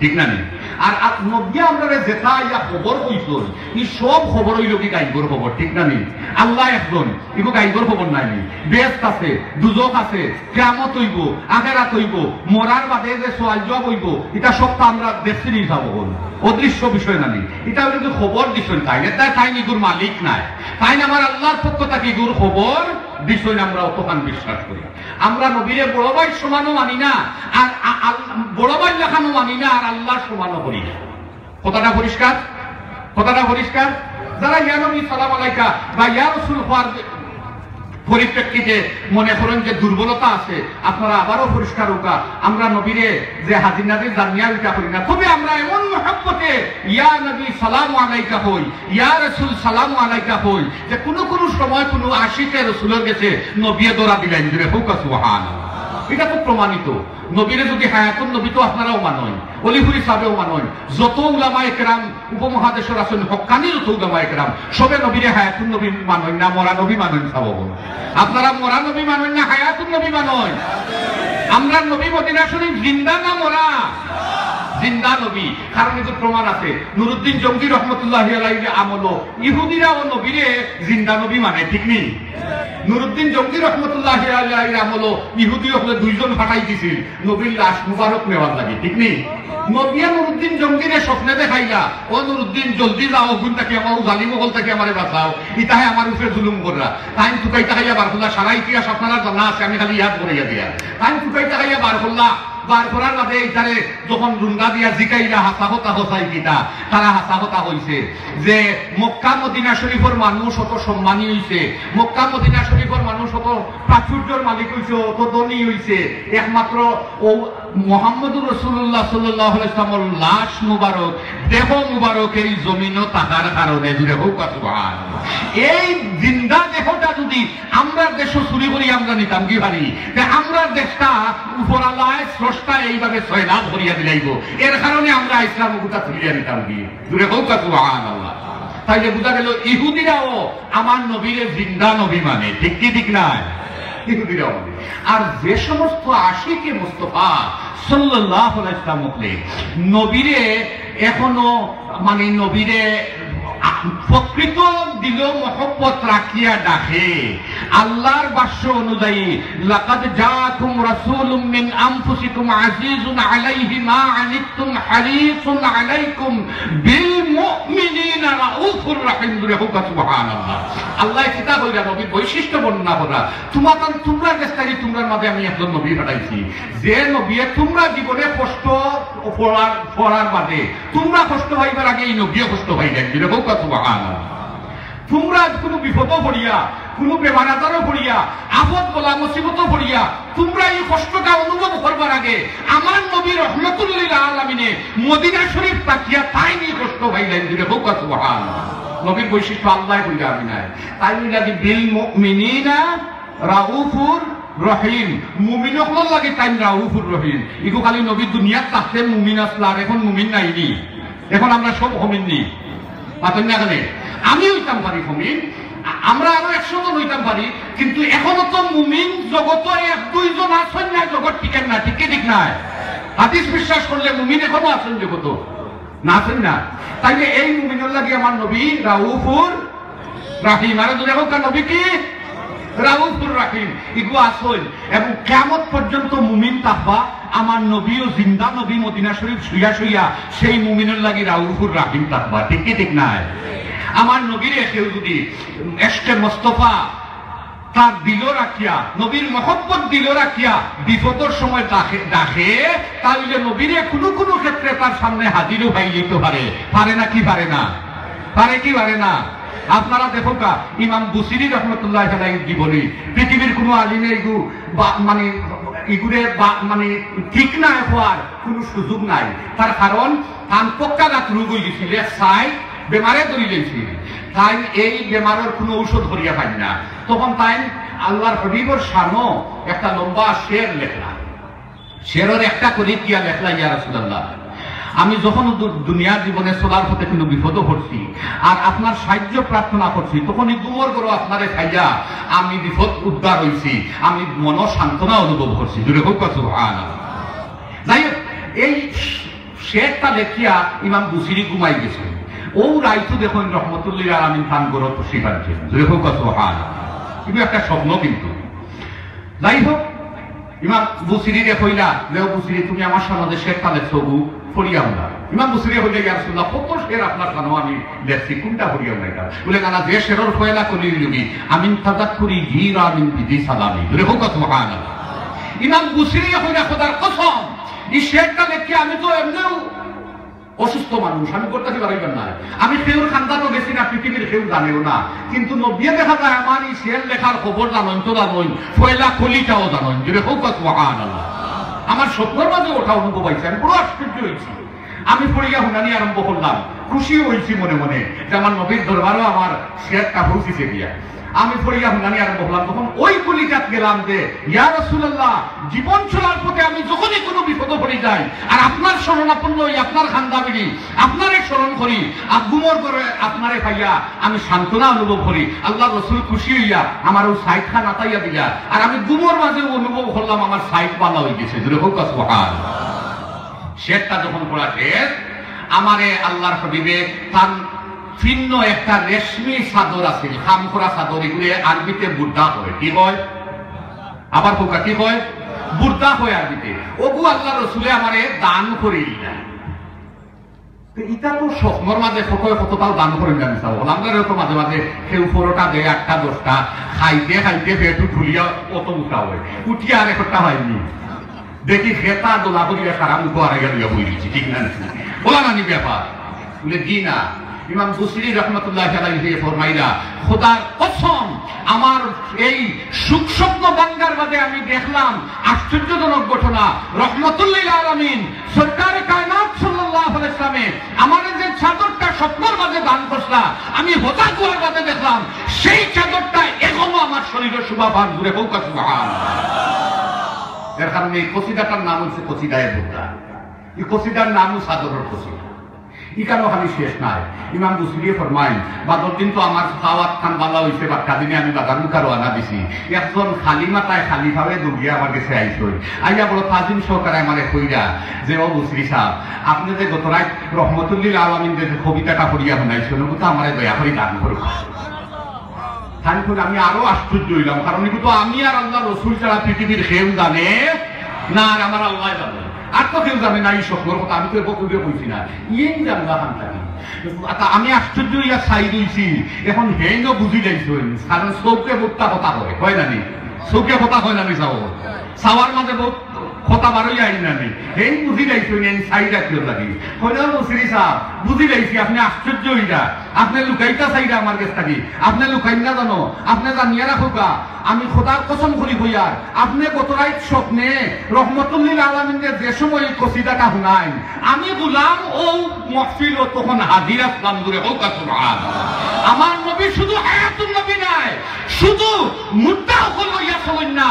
ঠিক না নেই আর নবী আমরা যেটা ইয়া খবর কইছন এই সব খবর হইল কি গাইবর খবর ঠিক না নেই আল্লাহ একজন এগুলো গাইবর খবর নাই বেস্ট আছে দুজক আছে কিয়ামত হইব আখিরাত হইব মরার বাদে যে সওয়াল জবাব হইব এটা সব তো আমরা দেখছি নি যাব অদৃশ্য বিষয় না নেই এটা হইল যে খবর দিছেন তাই না তাই নিগুর মালিক নাই তাই না আমার আল্লাহর পক্ষ থেকে ইগুর খবর বিষয় আমরা অতখান বিশ্বাস করি আমরা নবীরে বড় ভাই সমানও মানি না আর বড় ভাই লেখানো মানি না আর আল্লাহ সমানও করি না কথাটা পরিষ্কার যারা ইয়া নবী সালাম আলাইকা বা ইয়া রাসূল হওয়ার পরিপ্রেক্ষিতে মনে করেন যে দুর্বলতা আছে আপনারা আবারও পরিষ্কার হোকা আমরা নবীরে যে হাজির নাজির জানিয়া উঠা করি না তবে আমরা এমন মহব্বতে ইয়া নবী সালাম আলাইকা হই ইয়া রাসূল সালাম আলাইকা হই যে কোনো সময় কোনো আশিকে রাসূলের কাছে নবীয়ে দৌড়া দিলেন যে হোক সুবহানাল্লাহ এটা তো প্রমাণিত নবীরে যদি হায়াতুন নবী তো আপনারাও মানেন অলিপুরি সাহেবেও মানেন যত উলামায়ে কেরাম উপমহাদেশের আছেন হক্কানি যত উলামায়ে কেরাম সবে নবীরে হায়াতুন নবী মানেন না মরা নবী মানেন সাবব আপনারা মরা নবী মানেন না হায়াতুন নবী মানেন আমরা নবী মদিনা শরীফ জিন্দা না মরা জিন্দা নবী কারণ এর প্রমাণ আছে নুরউদ্দিন জঙ্গি রহমাতুল্লাহি আলাইহি আমলো ইহুদিরা ও নবীরে জিন্দা নবী মানে ঠিক নেই নুরউদ্দিন জঙ্গি রহমাতুল্লাহি আলাইহি আমলো ইহুদি হলে দুইজন ফাটাই দিছিল নবীর লাশ মুবারক নেওয়ার লাগে ঠিক নেই নবিয়া নুরউদ্দিন জঙ্গিরে স্বপ্নে দেখাইলা ও নুরউদ্দিন জলদি যাও গুণটাকে আমার জালিম হল থেকে আমারে বাঁচাও ইতাহে আমার উপরে জুলুম কররা টাইম টুকাইতে খাইয়া বারকুল্লা সারা ইতিহাস আপনারা জানা আছে আমি খালি ইয়াদ করিয়া দিয়া টাইম টুকাইতে খাইয়া বারকুল্লা বার করার বাদে এইটারে যখন রুঙ্গা দিয়া জিকাইরা হাসা হতা হসাই কিতা তারা হাসা হতা হইছে যে মক্কা মদিনা শরীফের মানুষ অত সম্মানী হইছে মক্কা মদিনা শরীফের মানুষ অত প্রাচুর্যের মালিক হইছে অত ধনী হইছে একমাত্র ও মুহাম্মদুর রাসূলুল্লাহ সাল্লাল্লাহু আলাইহি ওয়াসাল্লামের লাশ মুবারক দেহ মুবারক এই জমিনও তাহার কারণে জুড়ে হোক সুবহানাল্লাহ এই জিন্দা দেহটা যদি আমরা দেশ চুরি করি আমরা নিতাম কি পারি যে আমরা দেশটা উপরালায় স্রষ্টা এইভাবে সয়লাভ করিয়া দিলাইব এর কারণে আমরা ইসলাম গোটা ফিরিয়া নিতাম কি জুড়ে হোক সুবহানাল্লাহ তাইলে বোঝা গেল ইহুদিরাও আমার নবীরে জিন্দা নবী মানে ঠিক কি ঠিক নাই ইহুদিরাও আর যে সমস্ত আশিকে মুস্তাফা সাল্লাল্লাহু আলাইহি ওয়াসাল্লাম নবীরে এখনো মানে নবীরে প্রকৃত দিল মহব্বত রাখিয়া ডাকে আল্লাহর বাক্য অনুযায়ী লাকাদ জাআকুম রাসূলুম মিন আনফুসিকুম আজিজুন আলাইহি মা আনিতুম হারিসুন আলাইকুম বিল মুমিনিনা রাউফুর রহিম সুবহানাল্লাহ আল্লাহ কিতাব হইরা নবীর বৈশিষ্ট্য বর্ণনা করা তোমরা দেশটাই তোমরার মাঝে আমি একজন নবী পাঠাইছি যে নবী তোমরা জীবনে কষ্ট পড়ার বাদে তোমরা কষ্ট পাইবার আগে এই নবীও কষ্ট পাইলেন যেরকম সুবহানাল্লাহ তোমরা কোনো বিপদও পড়িয়া কোনো বেমার আজারও পড়িয়া আফত বলা মুসিবতও পড়িয়া তোমরা এই কষ্টটা অনুভব করবার আগে আমার নবী রহমতুল লিল আলামিনে মদিনা শরীফ তাকিয়া তাই নিয়ে কষ্ট পাইলেন যেরকম সুবহানাল্লাহ নবীর বৈশিষ্ট্য আল্লাহ বইলা আমি নাই তাই লাগি বিল মুমিনিনা রাউফুর রহিম মুমিন হল লাগে তাই রাউফুর রহিম ইগো খালি নবী দুনিয়াত থাকতে মুমিন আসলা আর এখন মুমিন নাইনি এখন আমরা সব হমিন নি পাতেন না কেন আমি হইতাম পারি হমিন আমরা আরো 100 জন হইতাম পারি কিন্তু এখনো তো মুমিন জগত এক দুইজন আছেন না জগৎ টিকেন না ঠিক ঠিক নাই হাদিস বিশ্বাস করলে মুমিন এখনো আছেন জগত না আছেন না? তাইলে এই মুমিনের লাগে আমার নবী রাউফুর রাহিম। আর যদি এখন নবী কি রাউফুর রাহিম ইগু আসল এবং কিয়ামত পর্যন্ত মুমিন থাকবা। আমার নবীও জিন্দা নবী মদিনা শরীফ শুইয়া শুইয়া সেই মুমিনের লাগি রাউফুর রাহিম থাকবা। ঠিক কি ঠিক নাই? আমার নবীর কেউ যদি এশকে মোস্তফা তার দিল রাখিয়া, নবীর মহব্বত দিল রাখিয়া বিপদের সময় ডাকে, তাহলে নবীরে কোনো কোনো ক্ষেত্রে তার সামনে হাজিরও হয়ে যেতে পারে। পারে না কি পারে না? পারে কি পারে না? আপনারা দেখো কা ইমাম বুসিরি রহমতুল্লাহ আলাইহির জীবনী পৃথিবীর কোনো আলিমে মানে ইগুরে মানে ঠিক না হওয়ার কোনো সুযোগ নাই। তার কারণ তান পক্কাঘাত রোগ হয়ে গেছিল, সাই বেমারে ধরে গেছিল। তাই এই বেমারের কোনো ঔষধ ধরিয়া পাই না। তখন তাই আল্লাহর হবিবর শানো একটা লম্বা শের লেখলা। শেরের একটা করে দিয়া লেখলা, ইয়া রাসূলুল্লাহ, আমি যখন দুনিয়ার জীবনে চলার পথে কোনো বিপদ পড়ছি আর আপনার সাহায্য প্রার্থনা করছি, তখন এই গুমর করো আপনারে খাইয়া আমি বিপদ উদ্ধার হয়েছি, আমি মন সান্ত্বনা অনুভব করছি। জুড়ে হোক সুবহানাল্লাহ। যাই হোক, এই শেরটা দেখিয়া ইমাম বুসিরি ঘুমাই গেছে। ও রাইতো দেখুন রহমতুল্লাহ আলামিন খান গরত শিখাচ্ছেন। জুড়ে হোক সুবহানাল্লাহ। কিন্তু একটা স্বপ্ন কিন্তু। যাই হোক, ইমাম বুসিরি কইলা, লেও বুসিরি তুমি আমার সামনে শেরটা দেখছো ফরিয়া না। ইমাম বুসিরি হইলে ইয়া রাসূলুল্লাহ, কত শের আপনার সামনে আমি দেখছি, কোনটা ফরিয়া না? এটা বলে না, যে শেরর ফয়লা কলি লবি আমিন তাযাক্কুরি গীরা মিন বিদি সালামি। জুড়ে হোক সুবহানাল্লাহ। ইমাম বুসিরি কইলা, খোদার কসম, এই শেরটা দেখে আমি তো এমনিও অসুস্থ মানুষ, আমি করতে পারবেন না। আমি কেউর খান্দানো গেছি না, পৃথিবীর কেউ জানেও না, কিন্তু নবিয়ে দেখা যায় আমার এই শের লেখার খবর জানেন তো জানেন, ফয়লা কলিটাও জানেন। জুড়ে হোক সুবহানাল্লাহ। আমার স্বপ্নের মাঝে ওঠা অনুভব হয়েছে, আমি বড় আশ্চর্য হয়েছি। আমি পড়িয়া হুনানি আরম্ভ করলাম, খুশিও হয়েছি মনে মনে যে আমার নবীর দরবারও আমার শেরটা পৌঁছিছে গিয়া। আমি পড়িয়া হুনানি আরম্ভ করলাম, তখন ওই কলিজাত গেলাম যে ইয়া রাসূলুল্লাহ, জীবন চলার পথে আমি যখনই কোনো বিপদ পড়ে যাই আর আপনার শরণাপন্ন হই, আপনার খান্দাবিরি আপনারে স্মরণ করি, গুমর করে আপনারে পাইয়া আমি সান্ত্বনা অনুভব করি। আল্লাহ রসুল খুশি হইয়া আমার ওই সাইড খান আতাইয়া দিলা, আর আমি গুমর মাঝে অনুভব করলাম আমার সাইড পালা হয়ে গেছে। জুড়ে হোক সুবহানাল্লাহ। শেরটা যখন পড়া শেষ, আমারে আল্লাহর হাবিবে তার ভিন্ন একটা রেশমি চাদর আছে, খাম করা চাদর, এগুলি আরবিতে বুর্দা হয়। কি হয়? আবার পোকা কি হয়? বুর্দা হয় আরবিতে। ওগু আল্লাহ রসুলে আমারে দান করে দিলেন। ইটা তো স্বপ্নর মাঝে কতটাও দান করে দিলাম। আমরা তো মাঝে মাঝে কেউ 4টা দেয়, 8টা 10টা, খাইতে খাইতে পেটু ঠুলিয়া অত উঠা হয়, উঠিয়া আর একটা হয়নি। দেখি খেতা দোলা করিয়া সারা মুখ আড়াইয়া লইয়া বই দিচ্ছি। ঠিক না? বলা নানি ব্যাপার বলে জি না। ইমাম বুসিরি রহমতুল্লাহ আলাইহি ফরমাইলা, খোদার কসম, আমার এই সুখ স্বপ্ন বাঙ্গার বাদে আমি দেখলাম আশ্চর্যজনক ঘটনা। রহমতুল্লিল আলামিন সরকারে কায়নাত সাল্লাল্লাহু আলাইহি ওয়াসাল্লামে আমার যে চাদরটা স্বপ্নের মাঝে দান করলা, আমি হঠাৎ হওয়ার বাদে দেখলাম সেই চাদরটা এখনো আমার শরীরে শোভা জুড়ে হোক সুবহানাল্লাহ। এর কারণে এই কসিদাটার নাম হচ্ছে কসিদায়ে বুর্দা। এই কসিদার নামও চাদরের কসিদা। ইকানো খালি শেষ নাই। ইমাম বুসিরি ফরমাইন, বাদর দিন তো আমার খাওয়াত খান বালা হয়েছে, বাক্কা দিনে আমি বাজার মুখার রানা দিছি। একজন খালি মাথায় খালি ভাবে দৌড়িয়ে আমার কাছে আইসই, আইয়া বড় তাজিম সহকারে আমারে কইরা যে ও বুসিরি সাহেব, আপনি যে গত রাত রহমতুল্লিল আলামিন যে কবিতাটা পড়িয়া শুনাইছেন, ওটা আমারে দয়া করে দান করুন। আমি আরো আশ্চর্য হইলাম, কারণ এগুলো তো আমি আর আল্লাহ রসুল ছাড়া পৃথিবীর কেউ জানে না, আর আমার আল্লাহ জানে, আর তো কেউ জানে না এই স্বপ্নের কথা। আমি তো বকুলে বলছি না, ইয়েই জানলা খান থাকি। আমি আশ্চর্য হইয়া চাই দিয়েছি, এখন হেন বুঝি যাইছেন, কারণ চৌকে বোধটা কথা হয় না নি, চৌকে কথা হয় না নি, চাওয়ার মাঝে বহুত কথা বারোই আইন না নি, হেন বুঝি যাইছেন চাই রাখিও লাগি। হইলেও বসিরি সাহেব বুঝি যাইছি, আপনি আশ্চর্য হইয়া, আপনি লুকাইতা চাইরা আমার কাছ থাকি, আপনি লুকাই না জানো, আপনি জানিয়া রাখোকা, আমি খোদার কসম করি হইয়ার, আপনি গত রাত স্বপ্নে রহমতুল্লিল আলামিনের যে সময় কসিদাটা শুনাই, আমি গুলাম ও মহফিল ও তখন হাজির আসলাম। দূরে হোক সুবহানাল্লাহ। আমার নবী শুধু হায়াতুন নবী নাই, শুধু মুদ্দা হল ইয়া চলেন না,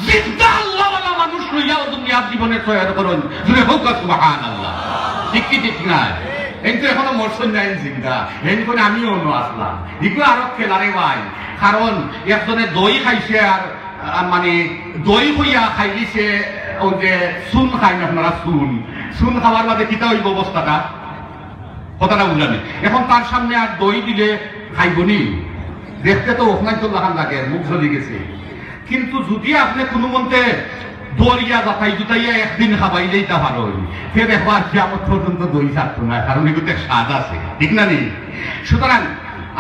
জিন্দা আল্লাহওয়ালা মানুষ লইয়াও দুনিয়ার জীবনে তৈরি করুন। দূরে হোক সুবহানাল্লাহ। ঠিক কি ঠিক না? কিন্তু এখনো মরছেন নাই জিন্দা, হেন করে আমিও অন্য আসলাম। এগুলো আরো খেলারে ভাই, কারণ একজনে দই খাইছে আর মানে দই হইয়া খাইলিছে ওই যে চুন খাই না আপনারা, চুন খাওয়ার বাদে কিতা হইব অবস্থাটা, কথাটা বুঝলানি। এখন তার সামনে আর দই দিলে খাইবনি, দেখতে তো ওখানে তো লাগান লাগে, মুখ জ্বলি গেছে। কিন্তু যদি আপনি কোনো মন্তে দরিয়া যাতাই জুতাইয়া একদিন খাবাইলেই তা ভালো হইল, ফের একবার কিয়ামত পর্যন্ত দই থাকতো না, কারণ এগুলোতে স্বাদ আছে, ঠিক না নেই? সুতরাং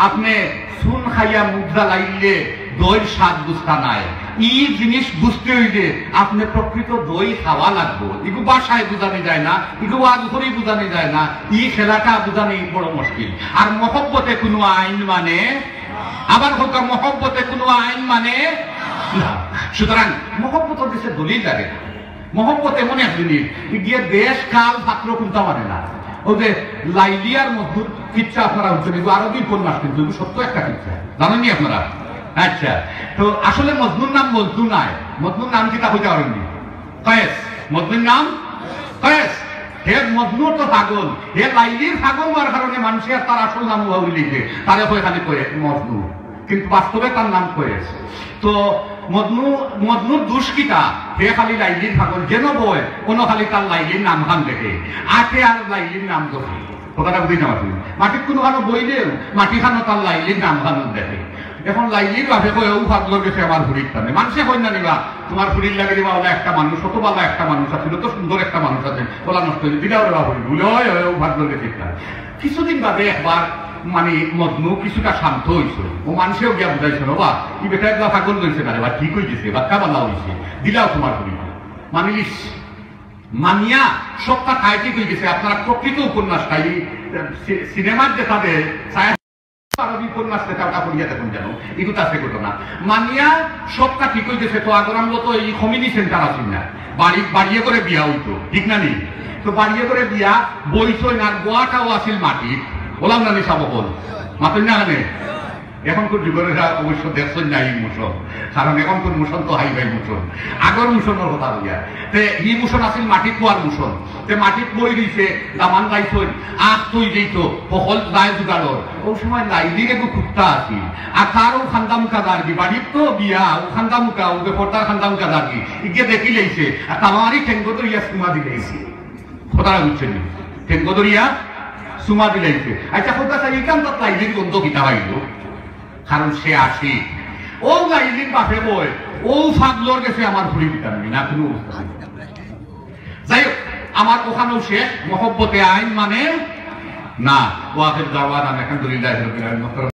আপনি চুন খাইয়া মুখ জ্বালাইলে দইয়ের স্বাদ বুঝতা নাই। এই জিনিস বুঝতে হইলে আপনি প্রকৃত দই খাওয়া লাগবো। এগুলো বাসায় বুঝানো যায় না, এগুলো আজ ধরেই বুঝানো যায় না, এই খেলাটা বুঝানি বড় মুশকিল। আর মহব্বতে কোনো আইন মানে, আবার হোক মহব্বতে কোনো আইন মানে না। সুতরাং মহব্বত দেশে দলিল লাগে না। মহব্বত এমন এক জিনিস গিয়ে দেশ কাল ছাত্র কোনটা মানে না। ও যে লাইলিয়ার মজদুর কিচ্ছা আপনারা হচ্ছেন, এগুলো আরবি উপন্যাস, কিন্তু এগুলো সত্য একটা কিচ্ছা, জানেননি আপনারা? আচ্ছা, তো আসলে মজনুর নাম মজনু নাই, মজনুর নাম কি তা হইতে পারেননি? কয়েস, মজনুর নাম কয়েস। হে মজনু তো পাগল, হে লাইলির পাগল হওয়ার কারণে মানুষের তার আসল নাম ভাবি লিখে, তারে হয়ে খালি কয়ে মজনু, কিন্তু বাস্তবে তার নাম কয়েস। তো মজনুর দুষ্কিতা, হে খালি লাইলির পাগল, যেন বয় কোনো খালি তার লাইলির নাম খান দেখে, আটে আর লাইলির নাম দেখে। কথাটা বুঝি না? মাটির কোনো খানো বইলেও মাটি খানো তার লাইলির নাম খানো দেখে। এখন লাইলির বাপে কয়ে ও ভাগলোর গেছে আমার ফুরির টানে, মানুষে কই না নিবা তোমার ফুরির লাগে দিবা, ওলা একটা মানুষ, অত বালা একটা মানুষ আছে, তো সুন্দর একটা মানুষ আছে, ওলা নষ্ট হয়ে দিলা ওরা ভাবি ভুলে হয় ও ভাগলোর গেছে। কিছুদিন বাদে একবার মানে মজনু কিছুটা শান্ত হয়েছে, ও মানুষেও গিয়া বুঝাইছে বা কি বেটা একলা পাগল হয়েছে না রে, বা ঠিক হয়ে গেছে, বাক্কা বালা হয়েছে, দিলাও তোমার ফুরি মানিলিস। মানিয়া সবটা খায় ঠিক হয়ে গেছে। আপনারা প্রকৃত উপন্যাসটা এই সিনেমার যে তাদের আরবি উপন্যাস ওটা পড়িয়া দেখুন যেন এগুলো আছে ঘটনা। মানিয়া সবটা ঠিক হয়ে গেছে। তো আগর আমরা তো এই কমিউনি সেন্টার আছি না, বাড়িয়ে করে বিয়া হইতো, ঠিক না নি? তো বাড়িয়ে করে বিয়া বইছই না, গোয়াটাও আসিল মাটি, বললাম না নিশা বকল মাতেন না আনে। এখনকার যুগের অবশ্য দেখছেন না এই মোশন, কারণ এখনকার মোশন তো হাই ভাই মোশন, আগর মোশনের কথা বলিয়া। তে ই মোশন আসিল মাটিত পোয়ার মোশন। তে মাটিত বই দিছে, দামান গাইছই, আখ তৈ যেত, বহল দায় জোগাড়র। ও সময় লাইলির একটু কুত্তা আছিল, আর তারও খান্দা মুখা দাঁড়ি, বাড়ির তো বিয়া, ও খান্দা মুখা, ওকে পর্দার খান্দা মুখা দাঁড়ি, ইকে দেখি লেইছে, আর তামারি ঠেঙ্গ ধরিয়া সুমা দিলেইছে। কথাটা বুঝছেন? ঠেঙ্গ ধরিয়া সুমা দিলেইছে। আচ্ছা কথা চাই এখান তার লাইলির গন্ধ কিতা পাইল, কারণ সে আসি ও লাইলির বাপে বই, ও ফাগলোর গেছে আমার ঘুরি দিতাম না কোনো অবস্থা। যাই হোক, আমার ওখানেও শেষ, মহব্বতে আইন মানে না। ওয়াকের দাওয়ান আলহামদুলিল্লাহ।